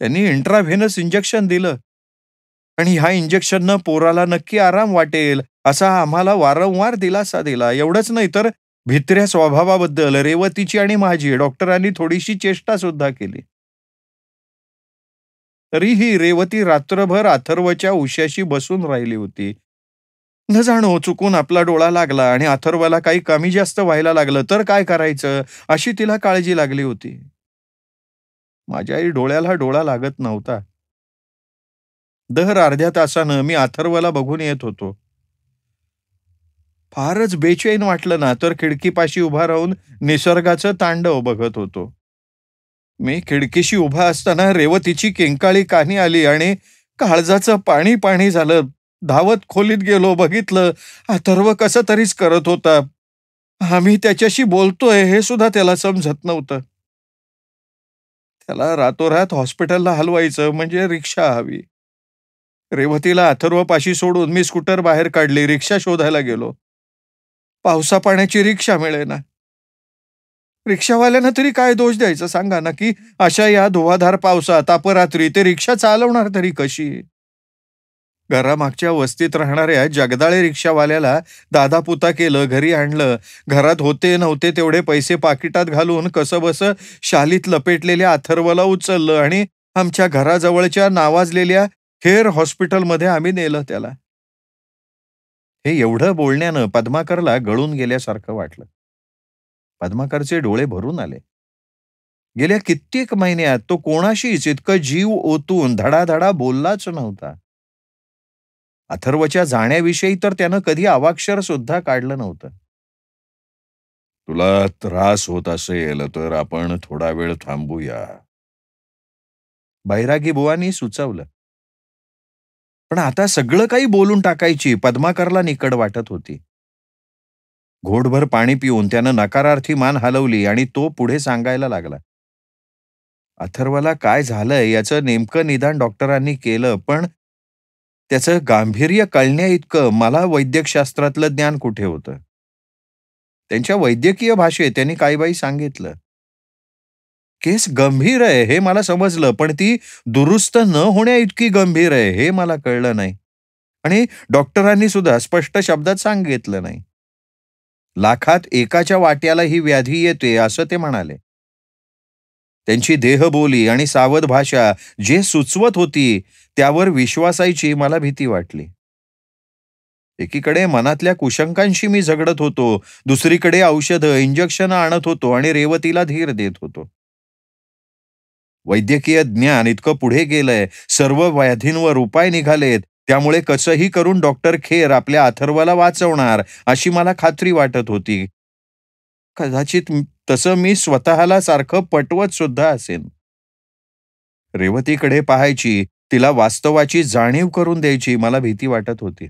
त्यांनी इंट्राव्हेनस इंजेक्शन दिलं आणि ह्या इंजेक्शननं पोराला नक्की आराम वाटेल असा आम्हाला वारंवार दिलासा दिला. एवढंच नाही तर भित्र्या स्वभावाबद्दल रेवतीची आणि माझी डॉक्टरांनी थोडीशी चेष्टा सुद्धा केली. तरीही रेवती रात्रभर अथर्वच्या उशाशी बसून राहिली होती. न जाणो चुकून आपला डोळा लागला आणि अथर्वला काही कमी जास्त व्हायला लागलं तर काय करायचं अशी तिला काळजी लागली होती. माझ्याही डोळ्याला डोळा लागत नव्हता. दर अर्ध्या तासानं मी अथर्वला बघून येत होतो. फारच बेचैन वाटलं ना तर खिडकीपाशी उभा राहून निसर्गाचं तांडव बघत होतो. मी खिडकीशी उभा असताना रेवतीची किंकाळी कानी आली आणि काळजाचं पाणी पाणी झालं. धावत खोलीत गेलो, बघितलं अथर्व कसं तरीच करत होता. आम्ही त्याच्याशी बोलतोय हे सुद्धा त्याला समजत नव्हतं. त्याला रातोरात हॉस्पिटलला हलवायचं म्हणजे रिक्षा हवी. रेवतीला अथर्वपाशी सोडून मी स्कूटर बाहेर काढली, रिक्षा शोधायला गेलो. पावसा पाण्याची रिक्षा मिळेना. रिक्षावाल्यांना तरी काय दोष द्यायचा सांगा ना, की अशा या धुवाधार पावसात अपरात्री ते रिक्षा चालवणार तरी कशी? घरामागच्या वस्तीत राहणाऱ्या जगदाळे रिक्षावाल्याला दादापुता केलं, घरी आणलं. घरात होते नव्हते तेवढे पैसे पाकिटात घालून कसंबसं शालीत लपेटलेल्या अथर्वला उचललं आणि आमच्या घराजवळच्या नावाजलेल्या हेर हॉस्पिटलमध्ये आम्ही नेलं त्याला. हे एवढं बोलण्यानं पद्माकरला गळून गेल्यासारखं वाटलं. पद्माकरचे डोळे भरून आले. गेल्या कित्येक महिन्यात तो कोणाशीच इतकं जीव ओतून धडाधडा बोललाच नव्हता. अथर्वच्या जाण्याविषयी तर त्यानं कधी अवाक्षर सुद्धा काढलं नव्हतं. तुला त्रास होत असेल तर आपण थोडा वेळ थांबूया, बैरागी बुवांनी सुचवलं. पण आता सगळं काही बोलून टाकायची पद्माकरला निकड वाटत होती. घोटभर पाणी पिऊन त्यानं नकारार्थी मान हलवली आणि तो पुढे सांगायला लागला. अथर्वला काय झालंय याचं नेमकं निदान डॉक्टरांनी केलं, पण त्याचं गांभीर्य कळण्या इतकं मला वैद्यकशास्त्रातलं ज्ञान कुठे होतं. त्यांच्या वैद्यकीय भाषेत त्यांनी काही बाई सांगितलं. केस गंभीर आहे हे मला समजलं, पण ती दुरुस्त न होण्या इतकी गंभीर आहे हे मला कळलं नाही. आणि डॉक्टरांनी सुद्धा स्पष्ट शब्दात सांगितलं नाही. लाखात एकाच्या वाट्याला ही व्याधी येते असं ते म्हणाले. त्यांची देहबोली आणि सावध भाषा जे सुचवत होती त्यावर विश्वासायची मला भीती वाटली. एकीकडे मनातल्या कुशंकांशी मी झगडत होतो, दुसरीकडे औषधं इंजेक्शन आणत होतो आणि रेवतीला धीर देत होतो. वैद्यकीय ज्ञान इतकं पुढे गेलंय, सर्व व्याधींवर उपाय निघालेत, त्यामुळे कसंही करून डॉक्टर खेर आपल्या अथर्वला वाचवणार अशी मला खात्री वाटत होती. कदाचित तसं मी स्वतःला सारखं पटवत सुद्धा असेन. रेवतीकडे पाहायची तिला वास्तवाची जाणीव करून द्यायची मला भीती वाटत होती.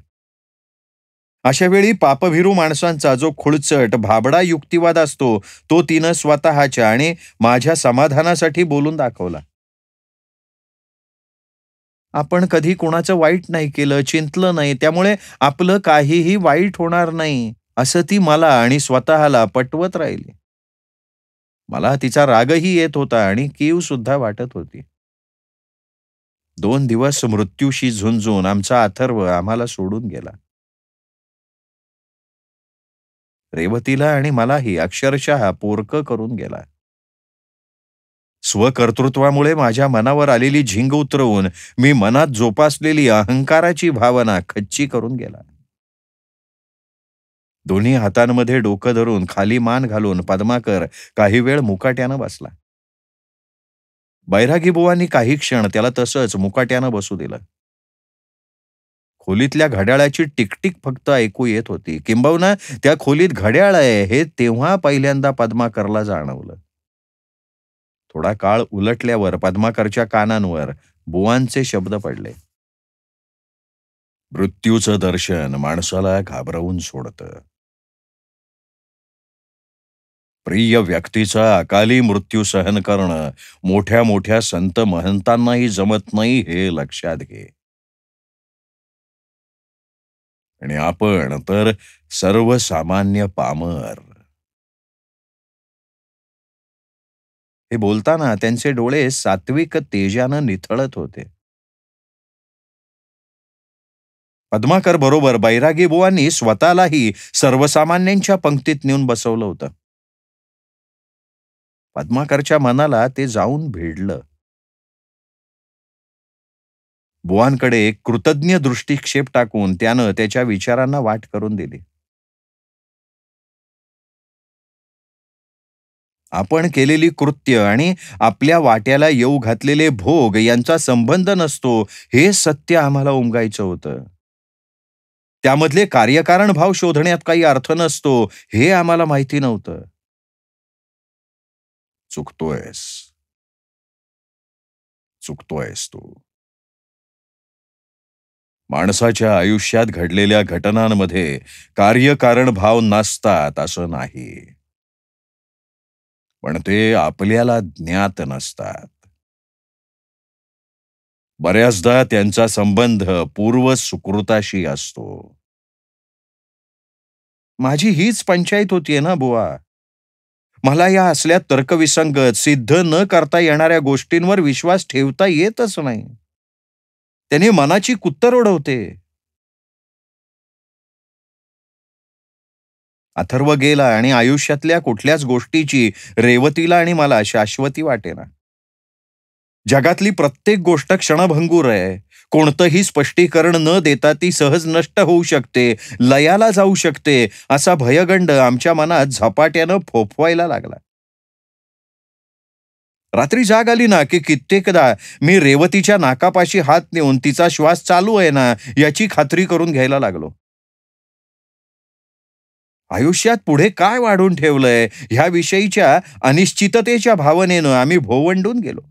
अशा वेळी पापभिरू माणसांचा जो खुळचट, भाबडा युक्तिवाद असतो, तो तिनं स्वतःच्या आणि माझ्या समाधानासाठी बोलून दाखवला. आपण कधी कोणाचं वाईट नाही केलं, चिंतलं नाही, त्यामुळे आपलं काहीही वाईट होणार नाही, असं ती मला आणि स्वतःला पटवत राहिली. मला तिचा रागही येत होता आणि कीव सुद्धा वाटत होती. 2 दिवस मृत्यूशी झुंजून आमचा अथर्व आम्हाला सोडून गेला. रेवतीला आणि मलाही अक्षरशः पोरकं करून गेला. स्वकर्तृत्वामुळे माझ्या मनावर आलेली झिंग उतरवून मी मनात जोपासलेली अहंकाराची भावना खच्ची करून गेला. दोन्ही हातांमध्ये डोकं धरून खाली मान घालून पद्माकर काही वेळ मुकाट्यानं बसला. बैरागी बुवांनी काही क्षण त्याला तसंच मुकाट्यानं बसू दिलं. खोलीतल्या घड्याळाची टिकटिक फक्त ऐकू येत होती. किंबहुना त्या खोलीत घड्याळ आहे हे तेव्हा पहिल्यांदा पद्माकरला जाणवलं. थोडा काळ उलटल्यावर पद्माकरच्या कानांवर बुवांचे शब्द पडले. मृत्यूचं दर्शन माणसाला घाबरवून सोडतं. प्रिय व्यक्तीचा अकाली मृत्यू सहन करणं मोठ्या मोठ्या संत महंतांनाही जमत नाही हे लक्षात घे. आणि आपण तर सर्वसामान्य पामर. हे बोलताना त्यांचे डोळे सात्विक तेजानं निथळत होते. पद्माकर बरोबर बैरागी बुवांनी स्वतःलाही सर्वसामान्यांच्या पंक्तीत नेऊन बसवलं होतं. पद्माकरच्या मनाला ते जाऊन भिडलं. बुवांकडे एक कृतज्ञ दृष्टिक्षेप टाकून त्यानं त्याच्या विचारांना वाट करून दिली. आपण केलेली कृत्य आणि आपल्या वाट्याला येऊ घातलेले भोग यांचा संबंध नसतो हे सत्य आम्हाला उमगायचं होतं. त्यामधले कार्यकारण भाव शोधण्यात काही अर्थ नसतो हे आम्हाला माहिती नव्हतं. चुकतोयस, चुकतोयस तू. माणसाच्या आयुष्यात घडलेल्या घटनांमध्ये कार्यकारण भाव नसतात असं नाही, पण ते आपल्याला ज्ञात नसतात. बऱ्याचदा त्यांचा संबंध पूर्व सुकृताशी असतो. माझी हीच पंचायत होतीये ना बुवा. मला या असल्या तर्कविसंगत सिद्ध न करता येणाऱ्या गोष्टींवर विश्वास ठेवता येतच नाही. त्याने मनाची कुत्तर ओढवते. अथर्व गेला आणि आयुष्यातल्या कुठल्याच गोष्टीची रेवतीला आणि मला शाश्वती वाटेना. जगातली प्रत्येक गोष्ट क्षणभंगूर आहे. कोणतंही स्पष्टीकरण न देता ती सहज नष्ट होऊ शकते, लयाला जाऊ शकते, असा भयगंड आमच्या मनात झपाट्यानं फोफवायला लागला. रात्री जाग आली ना की कित्येकदा मी रेवतीच्या नाकापाशी हात नेऊन तिचा श्वास चालू आहे ना याची खात्री करून घ्यायला लागलो. आयुष्यात पुढे काय वाढून ठेवलंय ह्याविषयीच्या अनिश्चिततेच्या भावनेनं आम्ही भोवंडून गेलो.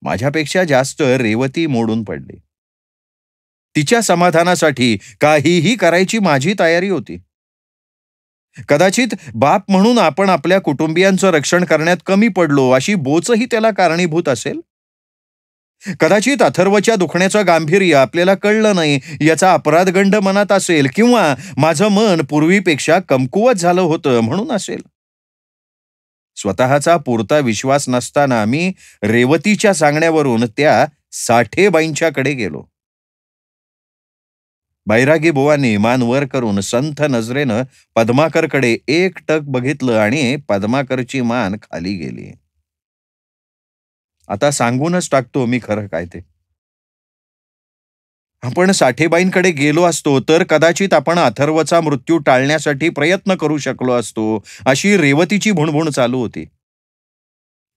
माझ्यापेक्षा जास्त रेवती मोडून पडली. तिच्या समाधानासाठी काहीही करायची माझी तयारी होती. कदाचित बाप म्हणून आपण आपल्या कुटुंबियांचं रक्षण करण्यात कमी पडलो अशी बोचही त्याला कारणीभूत असेल. कदाचित अथर्वच्या दुखण्याचं गांभीर्य आपल्याला कळलं नाही याचा अपराधगंड मनात असेल, किंवा माझं मन पूर्वीपेक्षा कमकुवत झालं होतं म्हणून असेल. स्वतःचा पुरता विश्वास नसताना मी रेवतीच्या सांगण्यावरून त्या साठेबाईंच्याकडे गेलो. बैरागी बुवांनी मान वर करून संथ नजरेनं पद्माकरकडे एकटक बघितलं आणि पद्माकरची मान खाली गेली. आता सांगूनच टाकतो मी खरं काय ते. आपण साठेबाईंकडे गेलो असतो तर कदाचित आपण अथर्वचा मृत्यू टाळण्यासाठी प्रयत्न करू शकलो असतो, अशी रेवतीची भुणभुण चालू होती.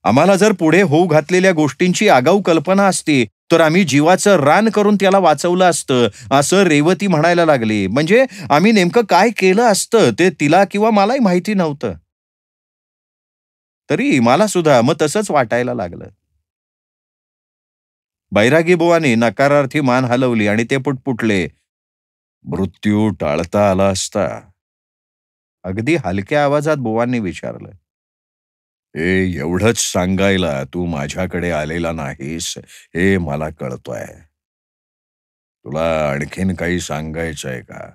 आम्हाला जर पुढे होऊ घातलेल्या गोष्टींची आगाऊ कल्पना असती तर आम्ही जीवाचं रान करून त्याला वाचवलं असतं, असं रेवती म्हणायला लागली. म्हणजे आम्ही नेमकं काय केलं असतं ते तिला किंवा मलाही माहिती नव्हतं. तरी मला सुद्धा मग तसंच वाटायला लागलं. बैरागी बुवांनी नकारार्थी मान हलवली आणि ते पुटपुटले, मृत्यू टाळता आला असता. अगदी हलक्या आवाजात बुवांनी विचारलं, हे एवढंच सांगायला तू माझ्याकडे आलेला नाहीस हे मला कळतंय. तुला आणखीन काही सांगायचंय का?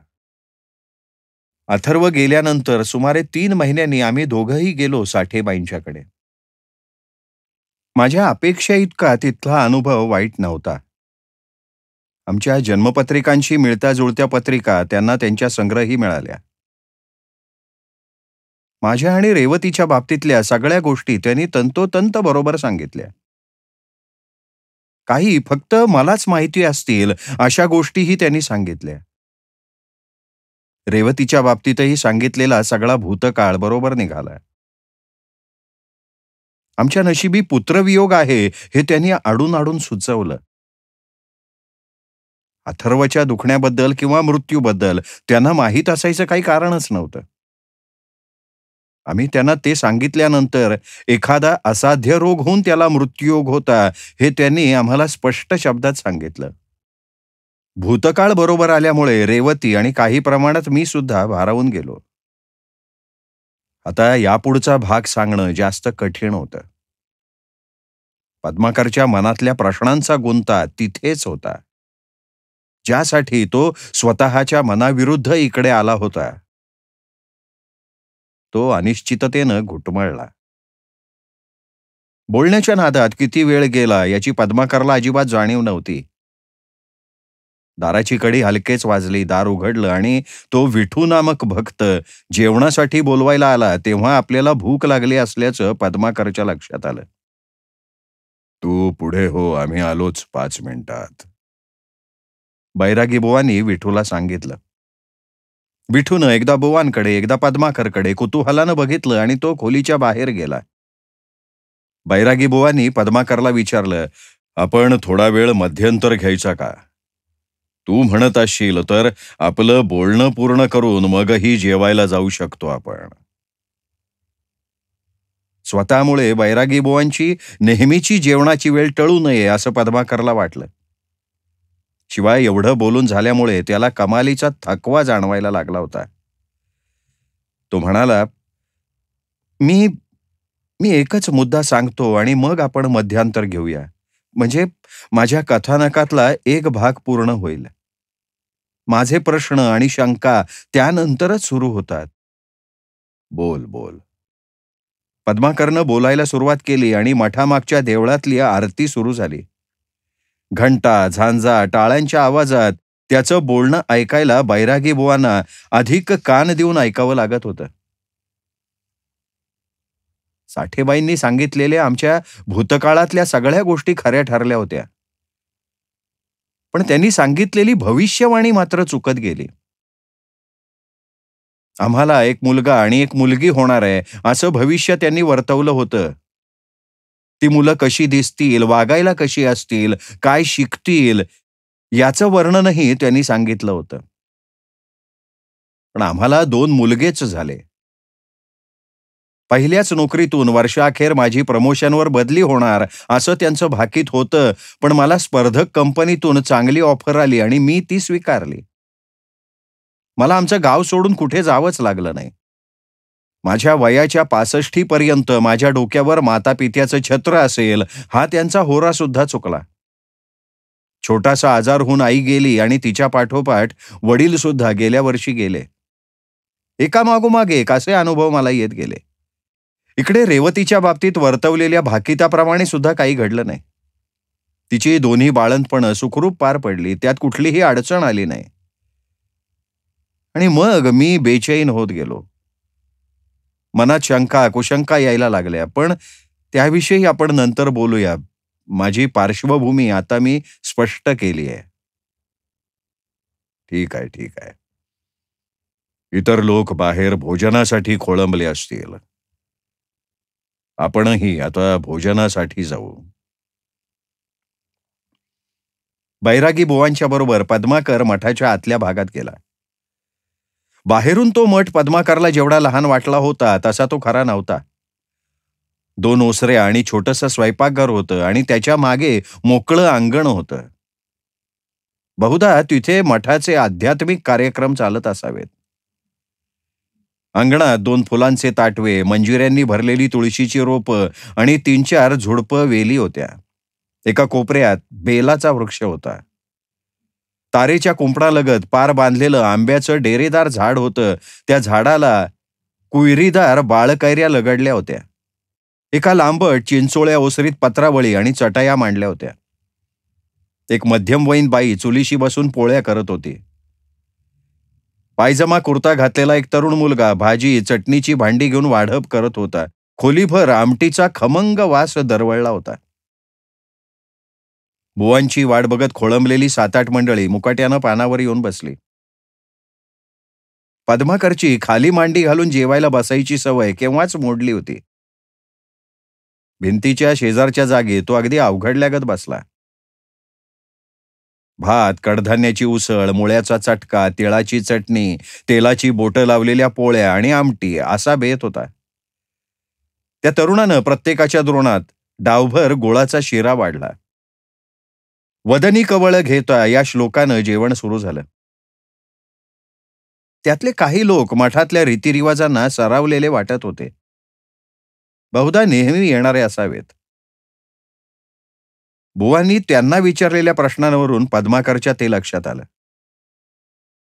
अथर्व गेल्यानंतर सुमारे 3 महिन्यांनी आम्ही दोघंही गेलो साठेबाईंच्याकडे. माझ्या अपेक्षा इतका तिथला अनुभव वाईट नव्हता. आमच्या जन्मपत्रिकांशी मिळत्या जुळत्या पत्रिका त्यांना त्यांच्या संग्रही मिळाल्या. माझ्या आणि रेवतीच्या बाबतीतल्या सगळ्या गोष्टी त्यांनी तंतोतंत बरोबर सांगितल्या. काही फक्त मलाच माहिती असतील अशा गोष्टीही त्यांनी सांगितल्या. रेवतीच्या बाबतीतही सांगितलेला सगळा भूतकाळ बरोबर निघाला. आमच्या नशिबी पुत्रवियोग आहे हे त्यांनी आडून आडून सुचवलं. अथर्वच्या दुखण्याबद्दल किंवा मृत्यूबद्दल त्यांना माहीत असायचं काही कारणच नव्हतं. आम्ही त्यांना ते सांगितल्यानंतर एखादा असाध्य रोग होऊन त्याला मृत्यूयोग होता हे त्यांनी आम्हाला स्पष्ट शब्दात सांगितलं. भूतकाळ बरोबर आल्यामुळे रेवती आणि काही प्रमाणात मी सुद्धा भारावून गेलो. आता यापुढचा भाग सांगणं जास्त कठीण होतं. पद्माकरच्या मनातल्या प्रश्नांचा गुंता तिथेच होता, ज्यासाठी तो स्वतःच्या मनाविरुद्ध इकडे आला होता. तो अनिश्चिततेनं घुटमळला. बोलण्याच्या नादात किती वेळ गेला याची पद्माकरला अजिबात जाणीव नव्हती. दाराची कडी हलकेच वाजली. दार उघडलं आणि तो विठू नामक भक्त जेवणासाठी बोलवायला आला तेव्हा आपल्याला भूक लागली असल्याचं पद्माकरच्या लक्षात आलं. तू पुढे हो, आम्ही आलोच 5 मिनिटात, बैरागी बुवांनी विठूला सांगितलं. विठूनं एकदा बुवांकडे एकदा पद्माकरकडे कुतूहलानं बघितलं आणि तो खोलीच्या बाहेर गेला. बैरागी बुवांनी पद्माकरला विचारलं, आपण थोडा वेळ मध्यंतर घ्यायचा का? तू म्हणत असशील तर आपलं बोलणं पूर्ण करून मगही जेवायला जाऊ शकतो आपण. स्वतःमुळे बैरागी बुवांची नेहमीची जेवणाची वेळ टळू नये असं पद्माकरला वाटलं. शिवाय एवढं बोलून झाल्यामुळे त्याला कमालीचा थकवा जाणवायला लागला होता. तो म्हणाला, मी मी एकच मुद्दा सांगतो आणि मग आपण मध्यांतर घेऊया, म्हणजे माझ्या कथानकातला एक भाग पूर्ण होईल. माझे प्रश्न आणि शंका त्यानंतरच सुरू होतात. बोल बोल. पद्माकरनं बोलायला सुरुवात केली आणि मठामागच्या देवळातली आरती सुरू झाली. घंटा, झांजा, टाळ्यांच्या आवाजात त्याचं बोलणं ऐकायला बैरागी बुवांना अधिक कान देऊन ऐकावं लागत होतं. साठेबाईंनी सांगितलेल्या आमच्या भूतकाळातल्या सगळ्या गोष्टी खऱ्या ठरल्या होत्या, पण त्यांनी सांगितलेली भविष्यवाणी मात्र चुकत गेली. आम्हाला एक मुलगा आणि एक मुलगी होणार आहे असं भविष्य त्यांनी वर्तवलं होतं. ती मुलं कशी दिसतील, वागायला कशी असतील, काय शिकतील याचं वर्णनही त्यांनी सांगितलं होतं. पण आम्हाला 2 मुलगेच झाले. पहिल्याच नोकरीतून वर्षाअखेर माझी प्रमोशनवर बदली होणार असं त्यांचं भाकीत होतं, पण मला स्पर्धक कंपनीतून चांगली ऑफर आली आणि मी ती स्वीकारली. मला आमचं गाव सोडून कुठे जावंच लागलं नाही. माझ्या वयाच्या 65 पर्यंत माझ्या डोक्यावर मातापित्याचं छत्र असेल हा त्यांचा होरा सुद्धा चुकला. छोटासा आजार होऊन आई गेली आणि तिच्या पाठोपाठ वडील सुद्धा गेल्या वर्षी गेले. एकामागोमाग एक असे अनुभव मला येत गेले. इकडे रेवतीच्या बाबतीत वर्तवलेल्या भाकिताप्रमाणे सुद्धा काही घडलं नाही. तिची दोन्ही बाळंतपणं सुखरूप पार पडली, त्यात कुठलीही अडचण आली नाही. आणि मग मी बेचैन होत गेलो. मनात शंका कुशंका यायला लागल्या, पण त्याविषयी आपण नंतर बोलूया. माझी पार्श्वभूमी आता मी स्पष्ट केली आहे. ठीक आहे, ठीक आहे. इतर लोक बाहेर भोजनासाठी खोळंबले असतील. आपणही आता भोजनासाठी जाऊ. बैरागी बुवांच्या बरोबर पद्माकर मठाच्या आतल्या भागात गेला. बाहेरून तो मठ पद्माकरला जेवढा लहान वाटला होता तसा तो खरा नव्हता. 2 ओसऱ्या आणि छोटंसं स्वयंपाकघर होतं आणि त्याच्या मागे मोकळं अंगण होतं. बहुधा तिथे मठाचे आध्यात्मिक कार्यक्रम चालत असावेत. अंगणात 2 फुलांचे ताटवे, मंजिऱ्यांनी भरलेली तुळशीची रोपं आणि 3-4 झुडपं वेली होत्या. एका कोपऱ्यात बेलाचा वृक्ष होता. तारेच्या कुंपणालगत पार बांधलेलं आंब्याचं डेरेदार झाड होतं. त्या झाडाला कुयरीदार बाळकैऱ्या लगडल्या होत्या. एका लांबट चिंचोळ्या ओसरीत पत्रावळी आणि चटया मांडल्या होत्या. एक मध्यमवयीन बाई चुलीशी बसून पोळ्या करत होती. पायजमा कुर्ता घातलेला एक तरुण मुलगा भाजी चटणीची भांडी घेऊन वाढप करत होता. खोलीभर आमटीचा खमंग वास दरवळला होता. बुवांची वाट बघत खोळंबलेली 7-8 मंडळी मुकाट्यानं पानावर येऊन बसली. पद्माकरची खाली मांडी घालून जेवायला बसायची सवय केव्हाच मोडली होती. भिंतीच्या शेजारच्या जागी तो अगदी अवघडल्यागत बसला. भात, कडधान्याची उसळ, मुळ्याचा चटका, तिळाची चटणी, तेलाची बोटं लावलेल्या पोळ्या आणि आमटी असा बेत होता. त्या तरुणानं प्रत्येकाच्या द्रोणात डावभर गुळाचा शिरा वाढला. वदनी कवळ घेता या श्लोकानं जेवण सुरू झालं. त्यातले काही लोक मठातल्या रीतिरिवाजांना सरावलेले वाटत होते. बहुधा नेहमी येणारे असावेत. बुवांनी त्यांना विचारलेल्या प्रश्नांवरून पद्माकरच्या ते लक्षात आलं.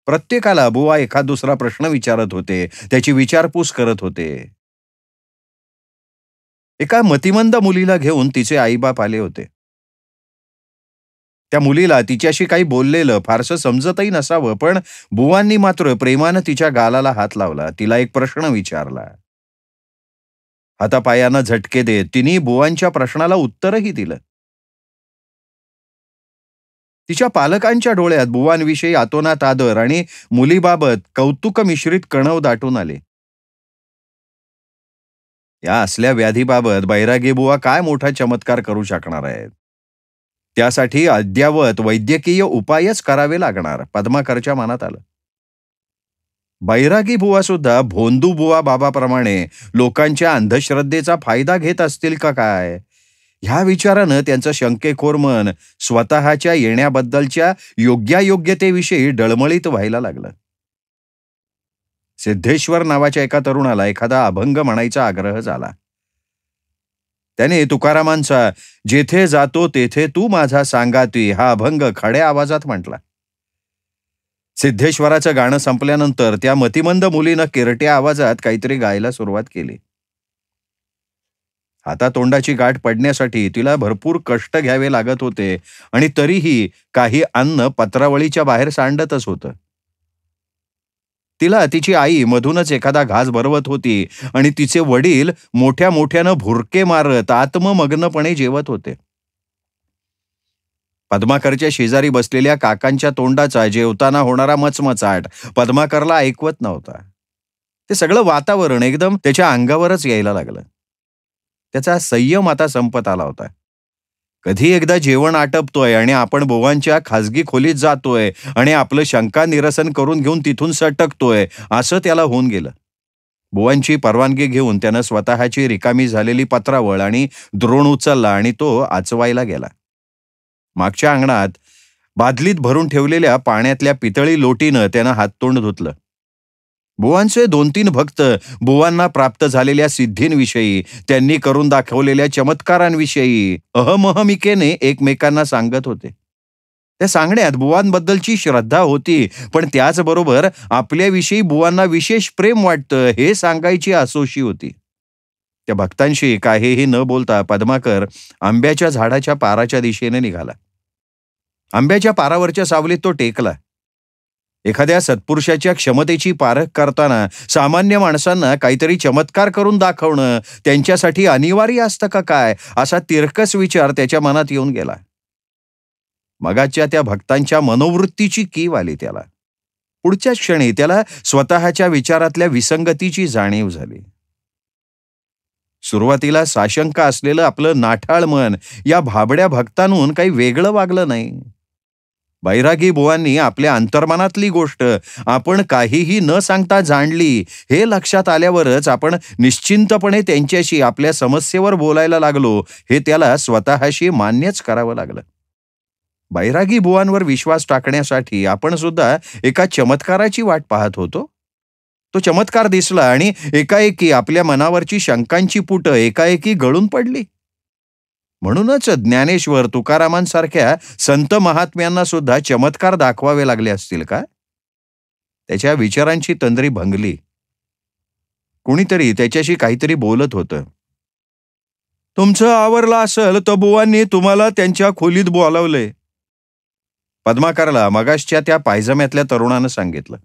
प्रत्येकाला बुवा एखाद दुसरा प्रश्न विचारत होते, त्याची विचारपूस करत होते. एका मतिमंद मुलीला घेऊन तिचे आईबाप आले होते. त्या मुलीला तिच्याशी काही बोललेलं फारसं समजतही नसावं, पण बुवांनी मात्र प्रेमानं तिच्या गालाला हात लावला. तिला एक प्रश्न विचारला. हातापायानं झटके देत तिने बुवांच्या प्रश्नाला उत्तरही दिलं. तिच्या पालकांच्या डोळ्यात बुवांविषयी आतोनात आदर आणि मुलीबाबत कौतुक मिश्रित कणव दाटून आले. या असल्या व्याधीबाबत बैरागी बुवा काय मोठा चमत्कार करू शकणार आहेत. त्यासाठी अद्यावत वैद्यकीय उपायच करावे लागणार, पद्माकरच्या मनात आलं. बैरागी बुवा सुद्धा भोंदू बुवा बाबाप्रमाणे लोकांच्या अंधश्रद्धेचा फायदा घेत असतील का काय, ह्या विचारानं त्यांचं शंकेखोर मन स्वतःच्या येण्याबद्दलच्या योग्यायोग्यतेविषयी डळमळीत व्हायला लागलं. सिद्धेश्वर नावाच्या एका तरुणाला एखादा अभंग म्हणायचा आग्रह झाला. त्याने तुकारामांचा जेथे जातो तेथे तू माझा सांगाती हा अभंग खड्या आवाजात म्हटला. सिद्धेश्वराचं गाणं संपल्यानंतर त्या मतिमंद मुलीनं किरट्या आवाजात काहीतरी गायला सुरुवात केली. हातातोंडाची गाठ पडण्यासाठी तिला भरपूर कष्ट घ्यावे लागत होते आणि तरीही काही अन्न पत्रावळीच्या बाहेर सांडतच होतं. तिला तिची आई मधूनच एखादा घास भरवत होती आणि तिचे वडील मोठ्या मोठ्यानं भुरके मारत आत्ममग्नपणे जेवत होते. पद्माकरच्या शेजारी बसलेल्या काकांच्या तोंडाचा जेवताना होणारा मचमचाट पद्माकरला ऐकवत नव्हता. ते सगळं वातावरण एकदम त्याच्या अंगावरच यायला लागलं. त्याचा संयम आता संपत आला होता. कधी एकदा जेवण आटपतोय आणि आपण बुवांच्या खाजगी खोलीत जातोय आणि आपलं शंका निरसन करून घेऊन तिथून सटकतोय असं त्याला होऊन गेलं. बुवांची परवानगी घेऊन त्यानं स्वतःची रिकामी झालेली पत्रावळ आणि द्रोण उचलला आणि तो आचवायला गेला. मागच्या अंगणात बादलीत भरून ठेवलेल्या पाण्यातल्या पितळी लोटीनं त्यानं हाततोंड धुतलं. बुवांचे 2-3 भक्त बुवांना प्राप्त झालेल्या सिद्धींविषयी, त्यांनी करून दाखवलेल्या चमत्कारांविषयी अहमहमिकेने एकमेकांना सांगत होते. त्या सांगण्यात बुवांबद्दलची श्रद्धा होती, पण त्याचबरोबर आपल्याविषयी बुवांना विशेष प्रेम वाटतं हे सांगायची असोशी होती. त्या भक्तांशी काहीही न बोलता पद्माकर आंब्याच्या झाडाच्या पाराच्या दिशेने निघाला. आंब्याच्या पारावरच्या सावलीत तो टेकला. एखाद्या सत्पुरुषाच्या क्षमतेची पारख करताना सामान्य माणसांना काहीतरी चमत्कार करून दाखवणं त्यांच्यासाठी अनिवार्य असतं का काय, असा तिरकस विचार त्याच्या मनात येऊन गेला. मगाच्या त्या भक्तांच्या मनोवृत्तीची कीव आली त्याला. पुढच्याच क्षणी त्याला स्वतःच्या विचारातल्या विसंगतीची जाणीव झाली. सुरुवातीला साशंक असलेलं आपलं नाठाळ मन या भाबड्या भक्तांहून काही वेगळं वागलं नाही. बैरागी बुवांनी आपल्या अंतर्मनातली गोष्ट आपण काहीही न सांगता जाणली हे लक्षात आल्यावरच आपण निश्चिंतपणे त्यांच्याशी आपल्या समस्येवर बोलायला लागलो हे त्याला स्वतःशी मान्यच करावं लागलं. बैरागी बुवांवर विश्वास टाकण्यासाठी आपण सुद्धा एका चमत्काराची वाट पाहत होतो. तो चमत्कार दिसला आणि एकाएकी आपल्या मनावरची शंकांची पुटं एकाएकी गळून पडली. म्हणूनच ज्ञानेश्वर तुकारामांसारख्या संत महात्म्यांना सुद्धा चमत्कार दाखवावे लागले असतील का? त्याच्या विचारांची तंद्री भंगली. कुणीतरी त्याच्याशी काहीतरी बोलत होतं. तुमचं आवरलं असेल तर बुवांनी तुम्हाला त्यांच्या खोलीत बोलावलंय. पद्माकरला मगाशच्या त्या पायजम्यातल्या तरुणानं सांगितलं.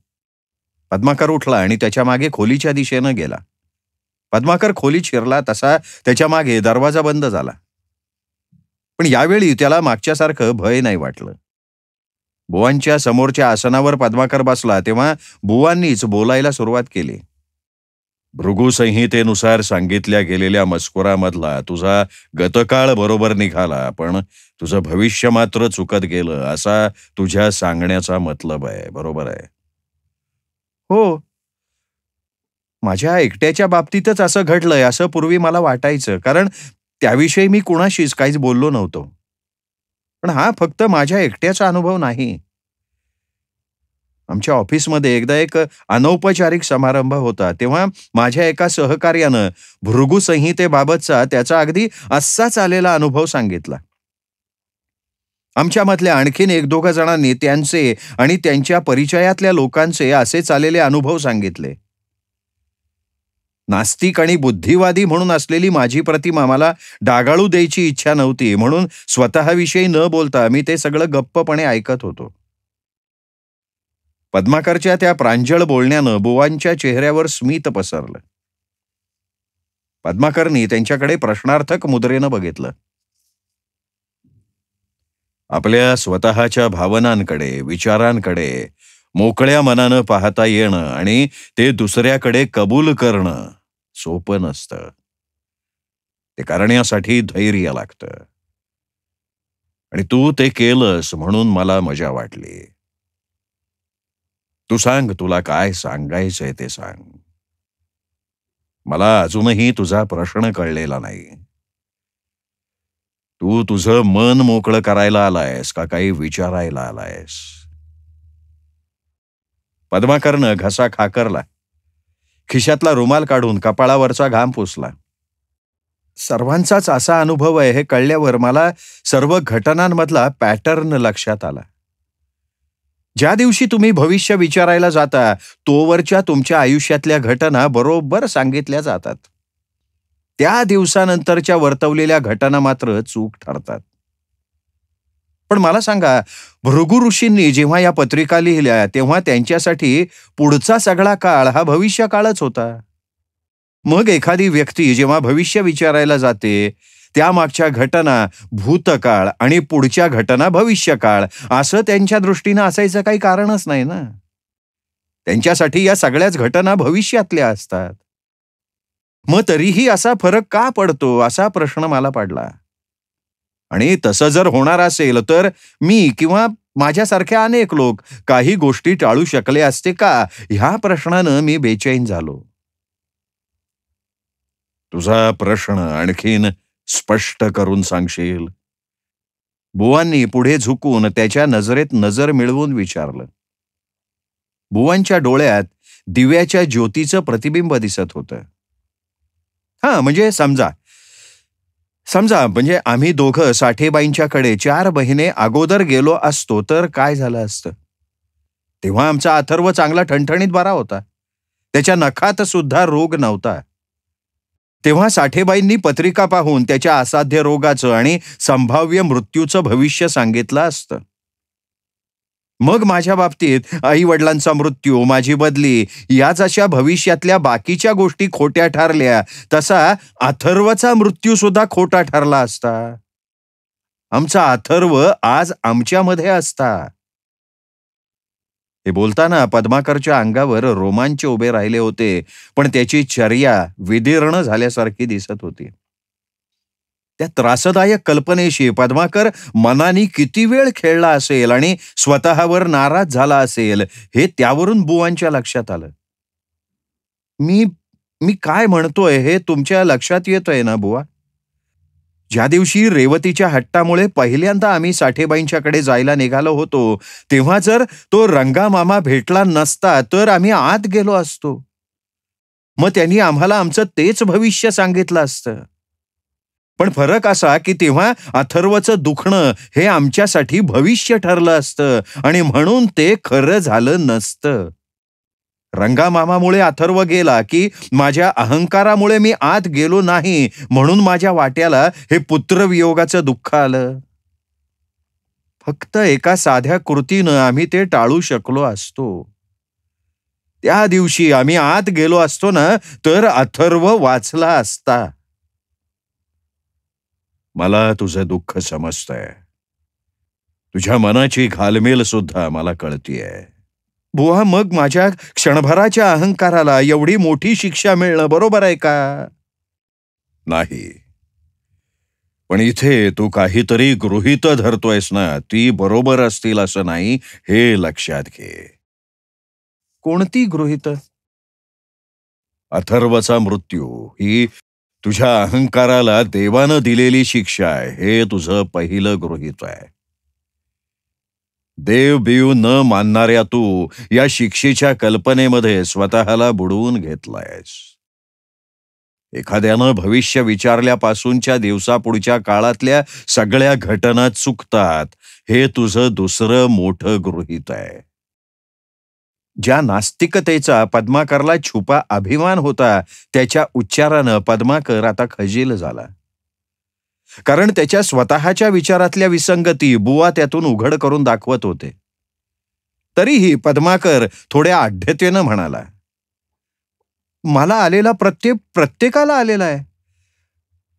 पद्माकर उठला आणि त्याच्या मागे खोलीच्या दिशेनं गेला. पद्माकर खोलीत शिरला तसा त्याच्या मागे दरवाजा बंद झाला. पण यावेळी त्याला मागच्यासारखं भय नाही वाटलं. बुवांच्या समोरच्या आसनावर पद्माकर बसला तेव्हा बुवांनीच बोलायला सुरुवात केली. भृगुसंहितेनुसार सांगितल्या गेलेल्या मजकुरामधला तुझा गतकाळ बरोबर निघाला, पण तुझं भविष्य मात्र चुकत गेलं असा तुझ्या सांगण्याचा मतलब आहे, बरोबर आहे? हो, माझ्या एकट्याच्या बाबतीतच असं घडलंय असं पूर्वी मला वाटायचं, कारण त्याविषयी मी कुणाशीच काहीच बोललो नव्हतो. पण हा फक्त माझ्या एकट्याचा अनुभव नाही. आमच्या ऑफिसमध्ये एकदा एक अनौपचारिक समारंभ होता, तेव्हा माझ्या एका सहकार्यानं भृगुसंहितेबाबतचा त्याचा अगदी असाच आलेला अनुभव सांगितला. आमच्यामधल्या आणखीन एक दोघं जणांनी त्यांचे आणि त्यांच्या परिचयातल्या लोकांचे असेच आलेले अनुभव सांगितले. नास्तिक आणि बुद्धिवादी म्हणून असलेली माझी प्रतिमा मला डागाळू द्यायची इच्छा नव्हती, म्हणून स्वतःविषयी न बोलता मी ते सगळं गप्पपणे ऐकत होतो. पद्माकरच्या त्या प्रांजळ बोलण्यानं बुवांच्या चेहऱ्यावर स्मित पसरलं. पद्माकरनी त्यांच्याकडे प्रश्नार्थक मुद्रेनं बघितलं. आपल्या स्वतःच्या भावनांकडे, विचारांकडे मोकळ्या मनानं पाहता येणं आणि ते दुसऱ्याकडे कबूल करणं सोपं नसतं. ते करण्यासाठी धैर्य लागतं. आणि तू ते केलंस म्हणून मला मजा वाटली. तू सांग, तुला काय सांगायचंय ते सांग. मला अजूनही तुझा प्रश्न कळलेला नाही. तू तुझं मन मोकळं करायला आलायस का काही विचारायला आलायस? पद्माकरनं घसा खाकरला. खिशातला रुमाल काढून कपाळावरचा घाम पुसला. सर्वांचाच असा अनुभव आहे हे कळल्यावर मला सर्व घटनांमधला पॅटर्न लक्षात आला. ज्या दिवशी तुम्ही भविष्य विचारायला जाता तोवरच्या तुमच्या आयुष्यातल्या घटना बरोबर सांगितल्या जातात. त्या दिवसानंतरच्या वर्तवलेल्या घटना मात्र चूक ठरतात. पण मला सांगा, भृगु ऋषींनी जेव्हा या पत्रिका लिहिल्या तेव्हा त्यांच्यासाठी पुढचा सगळा काळ हा भविष्य काळच होता. मग एखादी व्यक्ती जेव्हा भविष्य विचारायला जाते त्यामागच्या घटना भूतकाळ आणि पुढच्या घटना भविष्यकाळ असं त्यांच्या दृष्टीनं असायचं काही कारणच नाही ना. त्यांच्यासाठी या सगळ्याच घटना भविष्यातल्या असतात. मग तरीही असा फरक का पडतो असा प्रश्न मला पडला. आणि तसं जर होणार असेल तर मी किंवा माझ्यासारखे अनेक लोक काही गोष्टी टाळू शकले असते का ह्या प्रश्नानं मी बेचैन झालो. तुझा प्रश्न आणखीन स्पष्ट करून सांगशील? बुवांनी पुढे झुकून त्याच्या नजरेत नजर मिळवून विचारलं. बुवांच्या डोळ्यात दिव्याच्या ज्योतीचं प्रतिबिंब दिसत होतं. म्हणजे समजा म्हणजे आम्ही दोघं साठेबाईंच्याकडे 4 महिने अगोदर गेलो असतो तर काय झालं असतं? तेव्हा आमचा अथर्व चांगला ठणठणीत बरा होता. त्याच्या नखात सुद्धा रोग नव्हता. तेव्हा साठेबाईंनी पत्रिका पाहून त्याच्या असाध्य रोगाचं आणि संभाव्य मृत्यूचं भविष्य सांगितलं असतं. मग माझ्या बाबतीत आई वडिलांचा मृत्यू, माझी बदली या जशा भविष्यातल्या बाकीच्या गोष्टी खोट्या ठरल्या तसा अथर्वचा मृत्यू सुद्धा खोटा ठरला असता. आमचा अथर्व आज आमच्यामध्ये असता. हे बोलताना पद्माकरच्या अंगावर रोमांच उभे राहिले होते, पण त्याची चर्या विदीर्ण झाल्यासारखी दिसत होती. त्या त्रासदायक कल्पनेशी पद्माकर मनाने किती वेळ खेळला असेल आणि स्वतःवर नाराज झाला असेल हे त्यावरून बुवांच्या लक्षात आलं. मी मी काय म्हणतोय हे तुमच्या लक्षात येतंय ना बुवा? ज्या दिवशी रेवतीच्या हट्टामुळे पहिल्यांदा आम्ही साठेबाईंच्याकडे जायला निघालो होतो, तेव्हा जर तो रंगामामा भेटला नसता तर आम्ही आत गेलो असतो. मग त्यांनी आम्हाला आमचं तेच भविष्य सांगितलं असतं. पण फरक असा की तेव्हा अथर्वचं दुखणं हे आमच्यासाठी भविष्य ठरलं असतं आणि म्हणून ते खरं झालं नसतं. रंगामामामुळे अथर्व गेला की माझ्या अहंकारामुळे मी आत गेलो नाही, म्हणून माझ्या वाट्याला हे पुत्रवियोगाचं दुःख आलं. फक्त एका साध्या कृतीनं आम्ही ते टाळू शकलो असतो. त्या दिवशी आम्ही आत गेलो असतो ना, तर अथर्व वाचला असता. मला तुझं दुःख समजतंय. तुझ्या मनाची घालमेल सुद्धा मला कळतीये. बुवा, मग माझ्या क्षणभराच्या अहंकाराला एवढी मोठी शिक्षा मिळणं बरोबर आहे का? नाही. पण इथे तू काहीतरी गृहीत धरतोयस ना, ती बरोबर असतील असं नाही, हे लक्षात घे. कोणती गृहीत? अथर्वचा मृत्यू ही तुझ्या अहंकाराला देवानं दिलेली शिक्षा आहे, हे तुझं पहिलं गृहीत आहे. देव बिव न मानणाऱ्या तू या शिक्षेच्या कल्पनेमध्ये स्वतःला बुडवून घेतलायस. एखाद्यानं भविष्य विचारल्यापासूनच्या दिवसापुढच्या काळातल्या सगळ्या घटना चुकतात, हे तुझं दुसरं मोठं गृहीत आहे. ज्या नास्तिकतेचा पद्माकरला छुपा अभिमान होता, त्याच्या उच्चारानं पद्माकर आता खजील झाला. कारण त्याच्या स्वतःच्या विचारातल्या विसंगती बुवा त्यातून उघड करून दाखवत होते. तरीही पद्माकर थोड्या आढ्यतेनं म्हणाला, मला आलेला प्रत्येकाला आलेला आहे.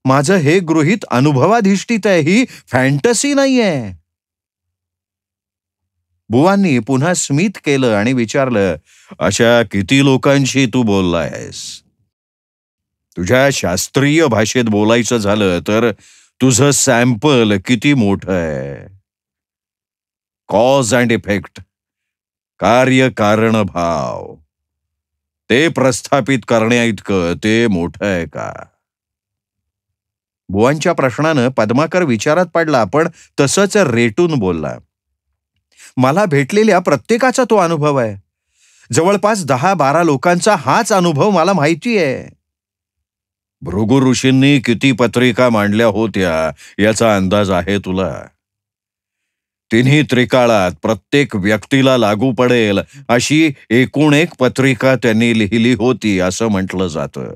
माझं हे गृहीत अनुभवाधिष्ठित आहे, ही फॅन्टसी नाहीये. बुवांनी पुन्हा स्मित केलं आणि विचारलं, अशा किती लोकांशी तू बोललायस? तुझ्या शास्त्रीय भाषेत बोलायचं झालं तर तुझं सॅम्पल किती मोठं आहे. कॉज अँड इफेक्ट, कार्य कारण भाव, ते प्रस्थापित करण्याइतकं ते मोठं आहे का? बुवांच्या प्रश्नानं पद्माकर विचारात पडला, पण तसंच रेटून बोलला, मला भेटलेल्या प्रत्येकाचा तो अनुभव आहे. जवळपास 10-12 लोकांचा हाच अनुभव मला माहिती आहे. भृगु ऋषींनी किती पत्रिका मांडल्या होत्या याचा अंदाज आहे तुला? तिन्ही त्रिकाळात प्रत्येक व्यक्तीला लागू पडेल अशी 1 पत्रिका त्यांनी लिहिली होती असं म्हटलं जातं.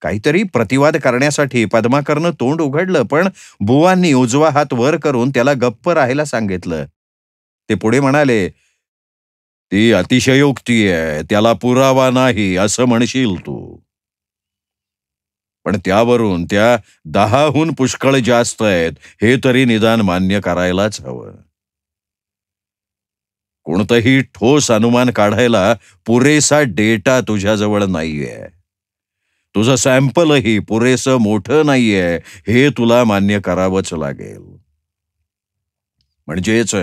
काहीतरी प्रतिवाद करण्यासाठी पद्माकरनं तोंड उघडलं, पण बुवांनी उजवा हात वर करून त्याला गप्प राहायला सांगितलं. ते पुढे म्हणाले, ती अतिशयोक्ती आहे, त्याला पुरावा नाही असं म्हणशील तू. पण त्यावरून त्या 10हून पुष्कळ जास्त आहेत हे तरी निदान मान्य करायलाच हवं. कोणतंही ठोस अनुमान काढायला पुरेसा डेटा तुझ्याजवळ नाहीये. तुझं सॅम्पलही पुरेसं मोठं नाहीये, हे तुला मान्य करावंच लागेल. म्हणजेच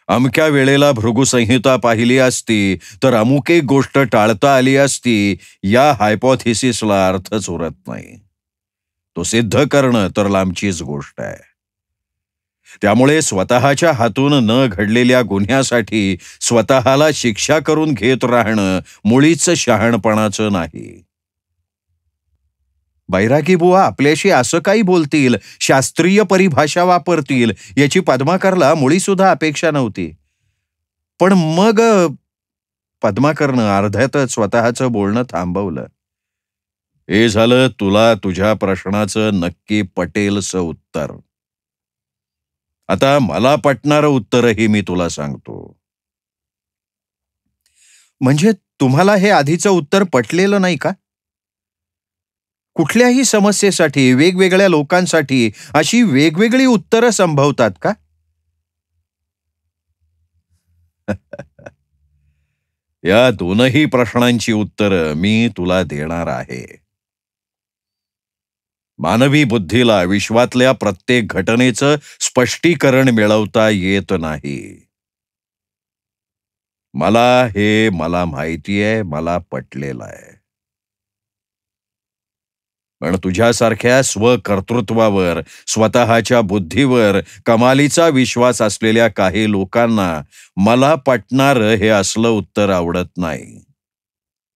अमक्या वेळेला भृगुसंहिता पाहिली असती तर अमुक एक गोष्ट टाळता आली असती, या हायपोथेसिसला अर्थच उरत नाही. तो सिद्ध करणं तर लांबचीच गोष्ट आहे. त्यामुळे स्वतःच्या हातून न घडलेल्या गुन्ह्यासाठी स्वतःला शिक्षा करून घेत राहणं मुळीच शहाणपणाचं नाही. बैरागी बुवा आपल्याशी असं काही बोलतील, शास्त्रीय परिभाषा वापरतील, याची पद्माकरला मुळीसुद्धा अपेक्षा नव्हती. पण मग पद्माकरनं अर्ध्यातच स्वतःचं बोलणं थांबवलं. हे झालं तुला तुझ्या प्रश्नाचं नक्की पटेलचं उत्तर. आता मला पटणारं उत्तरही मी तुला सांगतो. म्हणजे तुम्हाला हे आधीचं उत्तर पटलेलं नाही का? कुठल्याही समस्येसाठी वेगवेगळ्या लोकांसाठी अशी वेगवेगळी उत्तरं संभवतात का? या दोनही प्रश्नांची उत्तरं मी तुला देणार आहे. मानवी बुद्धीला विश्वातल्या प्रत्येक घटनेचं स्पष्टीकरण मिळवता येत नाही. मला माहिती आहे, मला पटलेलं आहे. पण तुझ्यासारख्या स्वकर्तृत्वावर, स्वतःच्या बुद्धीवर कमालीचा विश्वास असलेल्या काही लोकांना मला पटणारं हे असलं उत्तर आवडत नाही.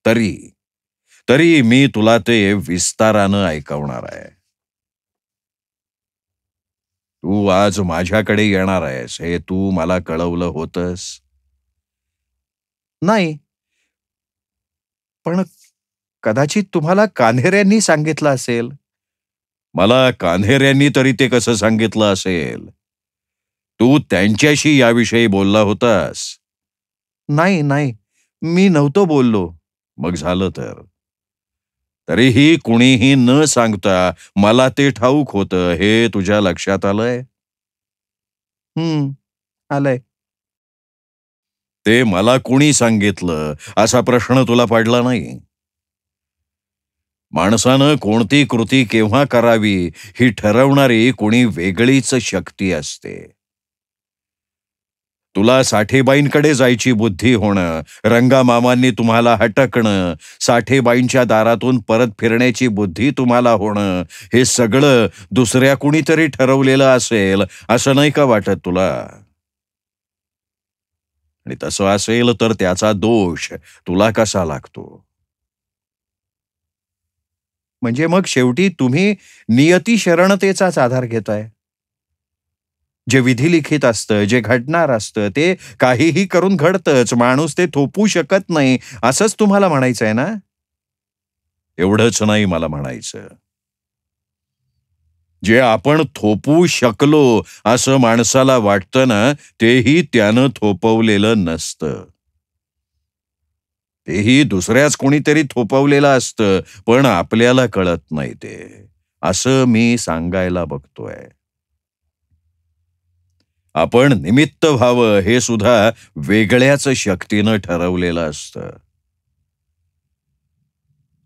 तरी तरी मी तुला ते विस्तारानं ऐकवणार आहे. तू आज माझ्याकडे येणार आहेस हे तू मला कळवलं होतंस? नाही, पण कदाचित तुम्हाला कान्हेऱ्यांनी सांगितलं असेल. मला कान्हेऱ्यांनी तरी ते कसं सांगितलं असेल? तू त्यांच्याशी याविषयी बोलला होतास? नाही नाही, मी नव्हतो बोललो. मग झालं तर. तरीही कुणीही न सांगता मला ते ठाऊक होतं हे तुझ्या लक्षात आलंय? आलंय. ते मला कुणी सांगितलं असा प्रश्न तुला पडला नाही? माणसानं कोणती कृती केव्हा करावी ही ठरवणारी कोणी वेगळीच शक्ती असते. तुला साठेबाईंकडे जायची बुद्धी होणं, रंगामामांनी तुम्हाला हटकणं, साठेबाईंच्या दारातून परत फिरण्याची बुद्धी तुम्हाला होणं, हे सगळं दुसऱ्या कुणीतरी ठरवलेलं असेल असं नाही का वाटत तुला? आणि तसं असेल तर त्याचा दोष तुला कसा लागतो? म्हणजे मग शेवटी तुम्ही नियती शरणतेचाच आधार घेताय. जे विधिलिखित असतं, जे घडणार असतं, ते काहीही करून घडतंच. माणूस ते थोपवू शकत नाही, असंच तुम्हाला म्हणायचंय ना? एवढंच नाही मला म्हणायचं. जे आपण थोपवू शकलो असं माणसाला वाटतं ना, तेही त्यानं थोपवलेलं नसतं. तेही दुसऱ्याच कोणीतरी थोपवलेलं असतं, पण आपल्याला कळत नाही ते. असं मी सांगायला बघतोय. आपण निमित्त व्हावं हे सुद्धा वेगळ्याच शक्तीनं ठरवलेलं असतं.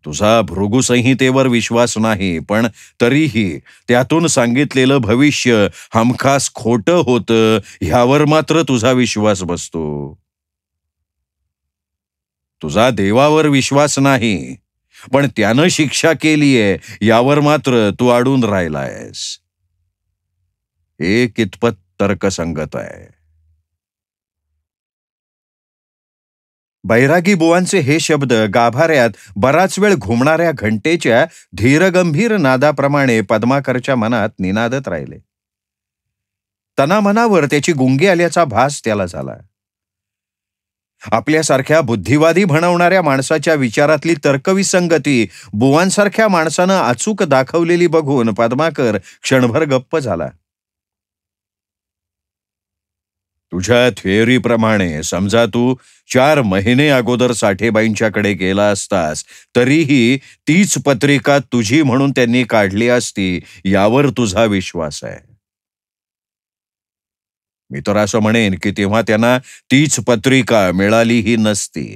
तुझा भृगुसंहितेवर विश्वास नाही, पण तरीही त्यातून सांगितलेलं भविष्य हमखास खोटं होतं ह्यावर मात्र तुझा विश्वास बसतो. तुझा देवावर विश्वास नाही, पण त्यानं शिक्षा केलीये यावर मात्र तू अडून राहिलायस. हे कितपत तर्कसंगत आहे? बैरागी बुवांचे हे शब्द गाभाऱ्यात बराच वेळ घुमणाऱ्या घंटेच्या धीरगंभीर नादाप्रमाणे पद्माकरच्या मनात निनादत राहिले. तनामनावर त्याची गुंगी आल्याचा भास त्याला झाला. आपल्यासारख्या बुद्धिवादी म्हणवणाऱ्या माणसाच्या विचारातली तर्कविसंगती बुवांसारख्या माणसानं अचूक दाखवलेली बघून पद्माकर क्षणभर गप्प झाला. तुझ्या थिअरीप्रमाणे समजा तू 4 महिने अगोदर साठेबाईंच्याकडे गेला असतास, तरीही तीच पत्रिका तुझी म्हणून त्यांनी काढली असती यावर तुझा विश्वास आहे. मी तर असं म्हणेन की तेव्हा त्यांना तीच पत्रिका मिळालीही नसती.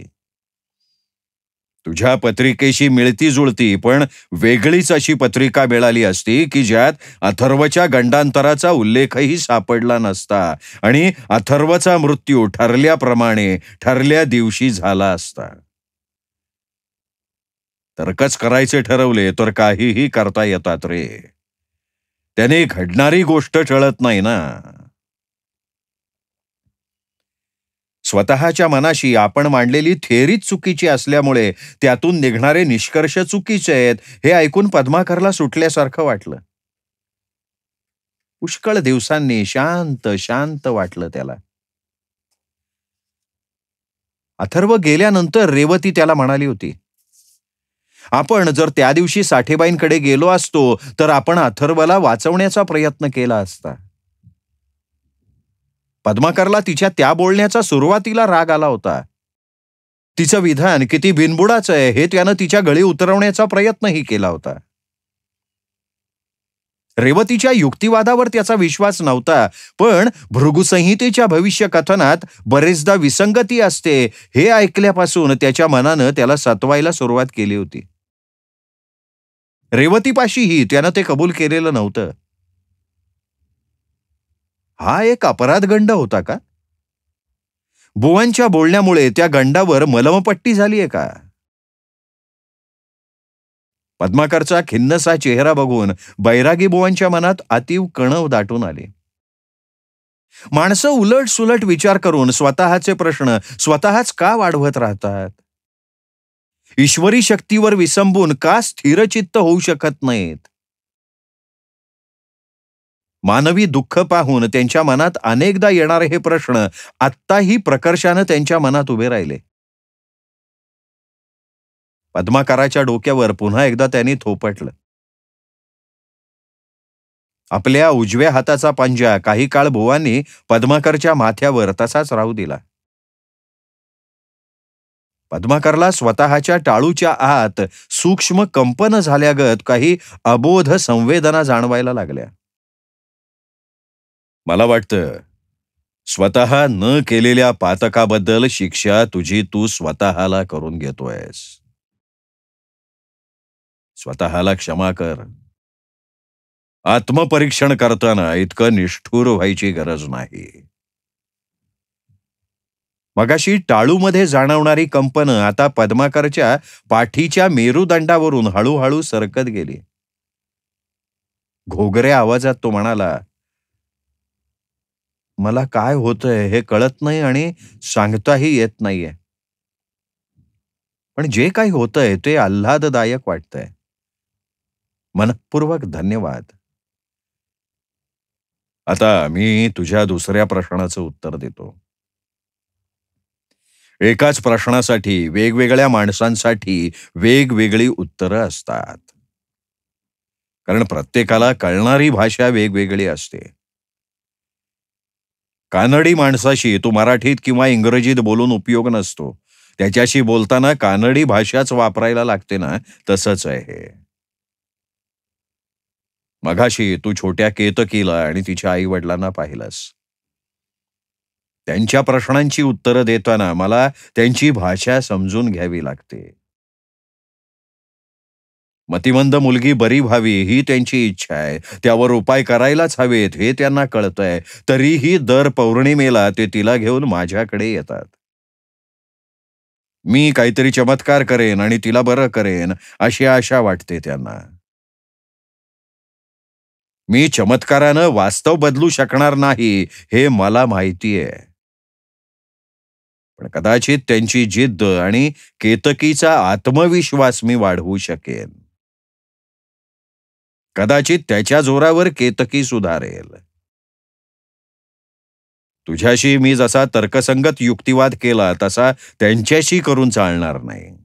तुझ्या पत्रिकेशी मिळती जुळती पण वेगळीच अशी पत्रिका मिळाली असती की ज्यात अथर्वच्या गंडांतराचा उल्लेखही सापडला नसता आणि अथर्वचा मृत्यू ठरल्याप्रमाणे ठरल्या दिवशी झाला असता. तर्कच करायचे ठरवले तर काहीही करता येतात रे. त्याने घडणारी गोष्ट टळत नाही ना. स्वतःच्या मनाशी आपण मांडलेली थेअरीच चुकीची असल्यामुळे त्यातून निघणारे निष्कर्ष चुकीचे आहेत हे ऐकून पद्माकरला सुटल्यासारखं वाटलं. पुष्कळ दिवसांनी शांत शांत वाटलं त्याला. अथर्व गेल्यानंतर रेवती त्याला म्हणाली होती, आपण जर त्या दिवशी साठेबाईंकडे गेलो असतो तर आपण अथर्वला वाचवण्याचा प्रयत्न केला असता. पद्माकरला तिच्या त्या बोलण्याचा सुरुवातीला राग आला होता. तिचं विधान किती बिनबुडाचं आहे हे त्यानं तिच्या गळी उतरवण्याचा प्रयत्नही केला होता. रेवतीच्या युक्तिवादावर त्याचा विश्वास नव्हता, पण भृगुसंहितेच्या भविष्य कथनात बरेचदा विसंगती असते हे ऐकल्यापासून त्याच्या मनानं त्याला सतवायला सुरुवात केली होती. रेवतीपाशीही त्यानं ते कबूल केलेलं नव्हतं. हा एक अपराध गंड होता का? बुवांच्या बोलण्यामुळे त्या गंडावर मलमपट्टी झालीये का? पद्माकरचा खिन्नसा चेहरा बघून बैरागी बुवांच्या मनात अतीव कणव दाटून आली. माणसं उलट सुलट विचार करून स्वतःचे प्रश्न स्वतःच का वाढवत राहतात? ईश्वरी शक्तीवर विसंबून का स्थिरचित्त होऊ शकत नाहीत? मानवी दुःख पाहून त्यांच्या मनात अनेकदा येणारे हे प्रश्न आत्ताही प्रकर्षानं त्यांच्या मनात उभे राहिले. पद्माकराच्या डोक्यावर पुन्हा एकदा त्यांनी थोपटलं. आपल्या उजव्या हाताचा पंजा काही काळ बुवांनी पद्माकरच्या माथ्यावर तसाच राहू दिला. पद्माकरला स्वतःच्या टाळूच्या आत सूक्ष्म कंपन झाल्यागत काही अबोध संवेदना जाणवायला लागल्या. मला वाटतं स्वतः न केलेल्या पातकाबद्दल शिक्षा तुझी तू स्वतःला करून घेतोयस. स्वतःला क्षमा कर. आत्मपरीक्षण करताना इतकं निष्ठुर व्हायची गरज नाही. मगाशी टाळूमध्ये जाणवणारी कंपनं आता पद्माकरच्या पाठीच्या मेरुदंडावरून हळूहळू सरकत गेली. घोगऱ्या आवाजात तो म्हणाला, मला काय होतंय हे कळत नाही आणि सांगताही येत नाहीये. पण जे काही होतंय ते आल्हाददायक वाटतंय. मनःपूर्वक धन्यवाद. आता मी तुझ्या दुसऱ्या प्रश्नाचं उत्तर देतो. एकाच प्रश्नासाठी वेगवेगळ्या माणसांसाठी वेगवेगळी उत्तरं असतात. कारण प्रत्येकाला कळणारी भाषा वेगवेगळी असते. कानडी माणसाशी तू मराठीत किंवा इंग्रजीत बोलून उपयोग नसतो. त्याच्याशी बोलताना कानडी भाषाच वापरायला लागते ना, तसंच आहे हे. मघाशी तू छोट्या केतकीला आणि तिच्या आई वडिलांना पाहिलंस. त्यांच्या प्रश्नांची उत्तरं देताना मला त्यांची भाषा समजून घ्यावी लागते. मतिमंद मुलगी बरी व्हावी ही त्यांची इच्छा आहे. त्यावर उपाय करायलाच हवेत हे त्यांना कळतंय. तरीही दर पौर्णिमेला ते तिला घेऊन माझ्याकडे येतात. मी काहीतरी चमत्कार करेन आणि तिला बरं करेन अशी आशा वाटते त्यांना. मी चमत्कारानं वास्तव बदलू शकणार नाही हे मला माहितीये. पण कदाचित त्यांची जिद्द आणि केतकीचा आत्मविश्वास मी वाढवू शकेन. कदाचित त्याच्या जोरावर केतकी सुधारेल. तुझ्याशी मी जसा तर्कसंगत युक्तिवाद केला तसा त्यांच्याशी करून चालणार नाही.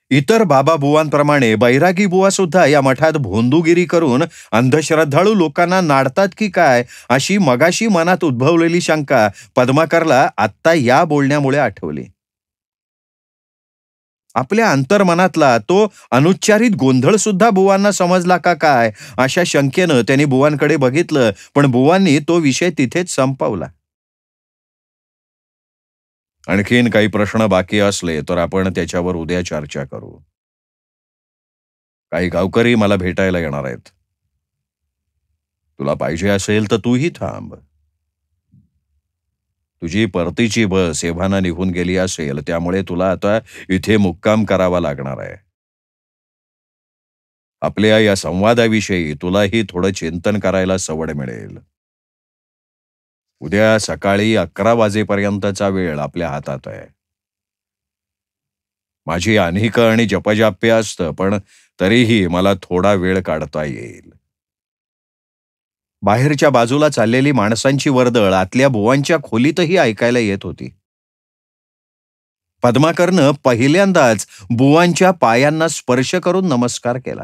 इतर बाबा बुवांप्रमाणे बैरागी बुवा सुद्धा या मठात भोंदूगिरी करून अंधश्रद्धाळू लोकांना नाडतात की काय अशी मगाशी मनात उद्भवलेली शंका पद्माकरला आत्ता या बोलण्यामुळे आठवली. आपल्या अंतर्मनातला तो अनुच्चारित गोंधळ सुद्धा बुवांना समजला का काय अशा शंकेनं त्यांनी बुवांकडे बघितलं. पण बुवांनी तो विषय तिथेच संपवला. आणखीन काही प्रश्न बाकी असले तर आपण त्याच्यावर उद्या चर्चा करू. काही गावकरी मला भेटायला येणार आहेत. तुला पाहिजे असेल तर तूही थांब. तुझी परतीची बस एव्हाना निघून गेली असेल, त्यामुळे तुला आता इथे मुक्काम करावा लागणार आहे. आपल्या या संवादाविषयी तुलाही थोडं चिंतन करायला सवड मिळेल. उद्या सकाळी 11 वाजेपर्यंतचा वेळ आपल्या हातात आहे. माझी अनेक आणि जपजाप्य असतं, पण तरीही मला थोडा वेळ काढता येईल. बाहेरच्या बाजूला चाललेली माणसांची वर्दळ आतल्या बुवांच्या खोलीतही ऐकायला येत होती. पद्माकरनं पहिल्यांदाच बुवांच्या पायांना स्पर्श करून नमस्कार केला.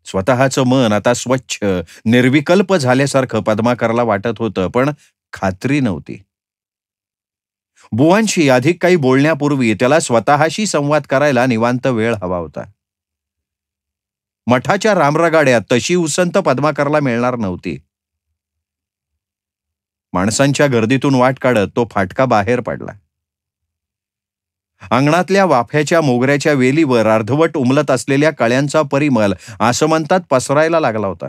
स्वतःचं मन आता स्वच्छ निर्विकल्प झाल्यासारखं पद्माकरला वाटत होतं, पण खात्री नव्हती. बुवांशी अधिक काही बोलण्यापूर्वी त्याला स्वतःशी संवाद करायला निवांत वेळ हवा होता. मठाच्या रामरागाड्यात तशी उसंत पद्माकरला मिळणार नव्हती. माणसांच्या गर्दीतून वाट काढत तो फाटका बाहेर पडला. अंगणातल्या वाफ्याच्या मोगऱ्याच्या वेलीवर अर्धवट उमलत असलेल्या कळ्यांचा परिमल आसमंतात पसरायला लागला होता.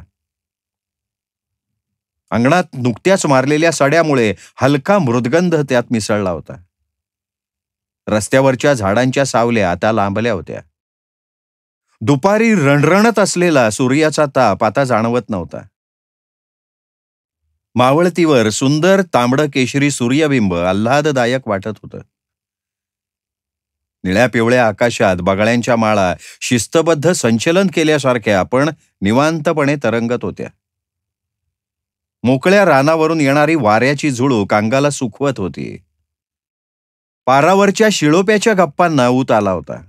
अंगणात नुकत्याच मारलेल्या सड्यामुळे हलका मृदगंध त्यात मिसळला होता. रस्त्यावरच्या झाडांच्या सावल्या आता लांबल्या होत्या. दुपारी रणरणत असलेला सूर्याचा ताप आता जाणवत नव्हता. मावळतीवर सुंदर तांबडं केशरी सूर्यबिंब आल्हाददायक वाटत होतं. निळ्या पिवळ्या आकाशात बगळ्यांच्या माळा शिस्तबद्ध संचलन केल्यासारख्या पण निवांतपणे तरंगत होत्या. मोकळ्या रानावरून येणारी वाऱ्याची झुळूक अंगाला सुखवत होती. पारावरच्या शिळोप्याच्या गप्पांना ऊत आला होता.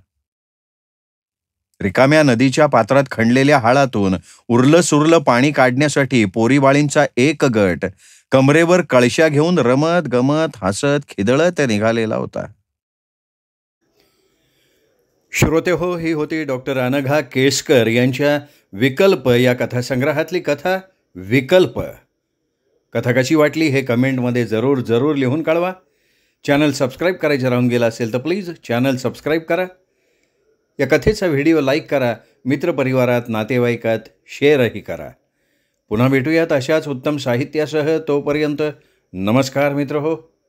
रिकाम्या नदीच्या पात्रात खणलेल्या हाळातून उरलं सुरलं पाणी काढण्यासाठी पोरीबाळींचा एक गट कमरेवर कळशा घेऊन रमत गमत हसत खिदळत निघालेला होता. श्रोते हो, ही होती डॉक्टर अनघा केसकर यांच्या विकल्प या कथासंग्रहातली कथा विकल्प. कथा कशी वाटली हे कमेंटमध्ये जरूर लिहून कळवा. चॅनल सबस्क्राईब करायचं राहून गेलं असेल तर प्लीज चॅनल सबस्क्राईब करा. या कथेचा व्हिडिओ लाईक करा. मित्रपरिवारात नातेवाईकात शेअरही करा. पुन्हा भेटूयात अशाच उत्तम साहित्यासह. तोपर्यंत नमस्कार मित्र हो.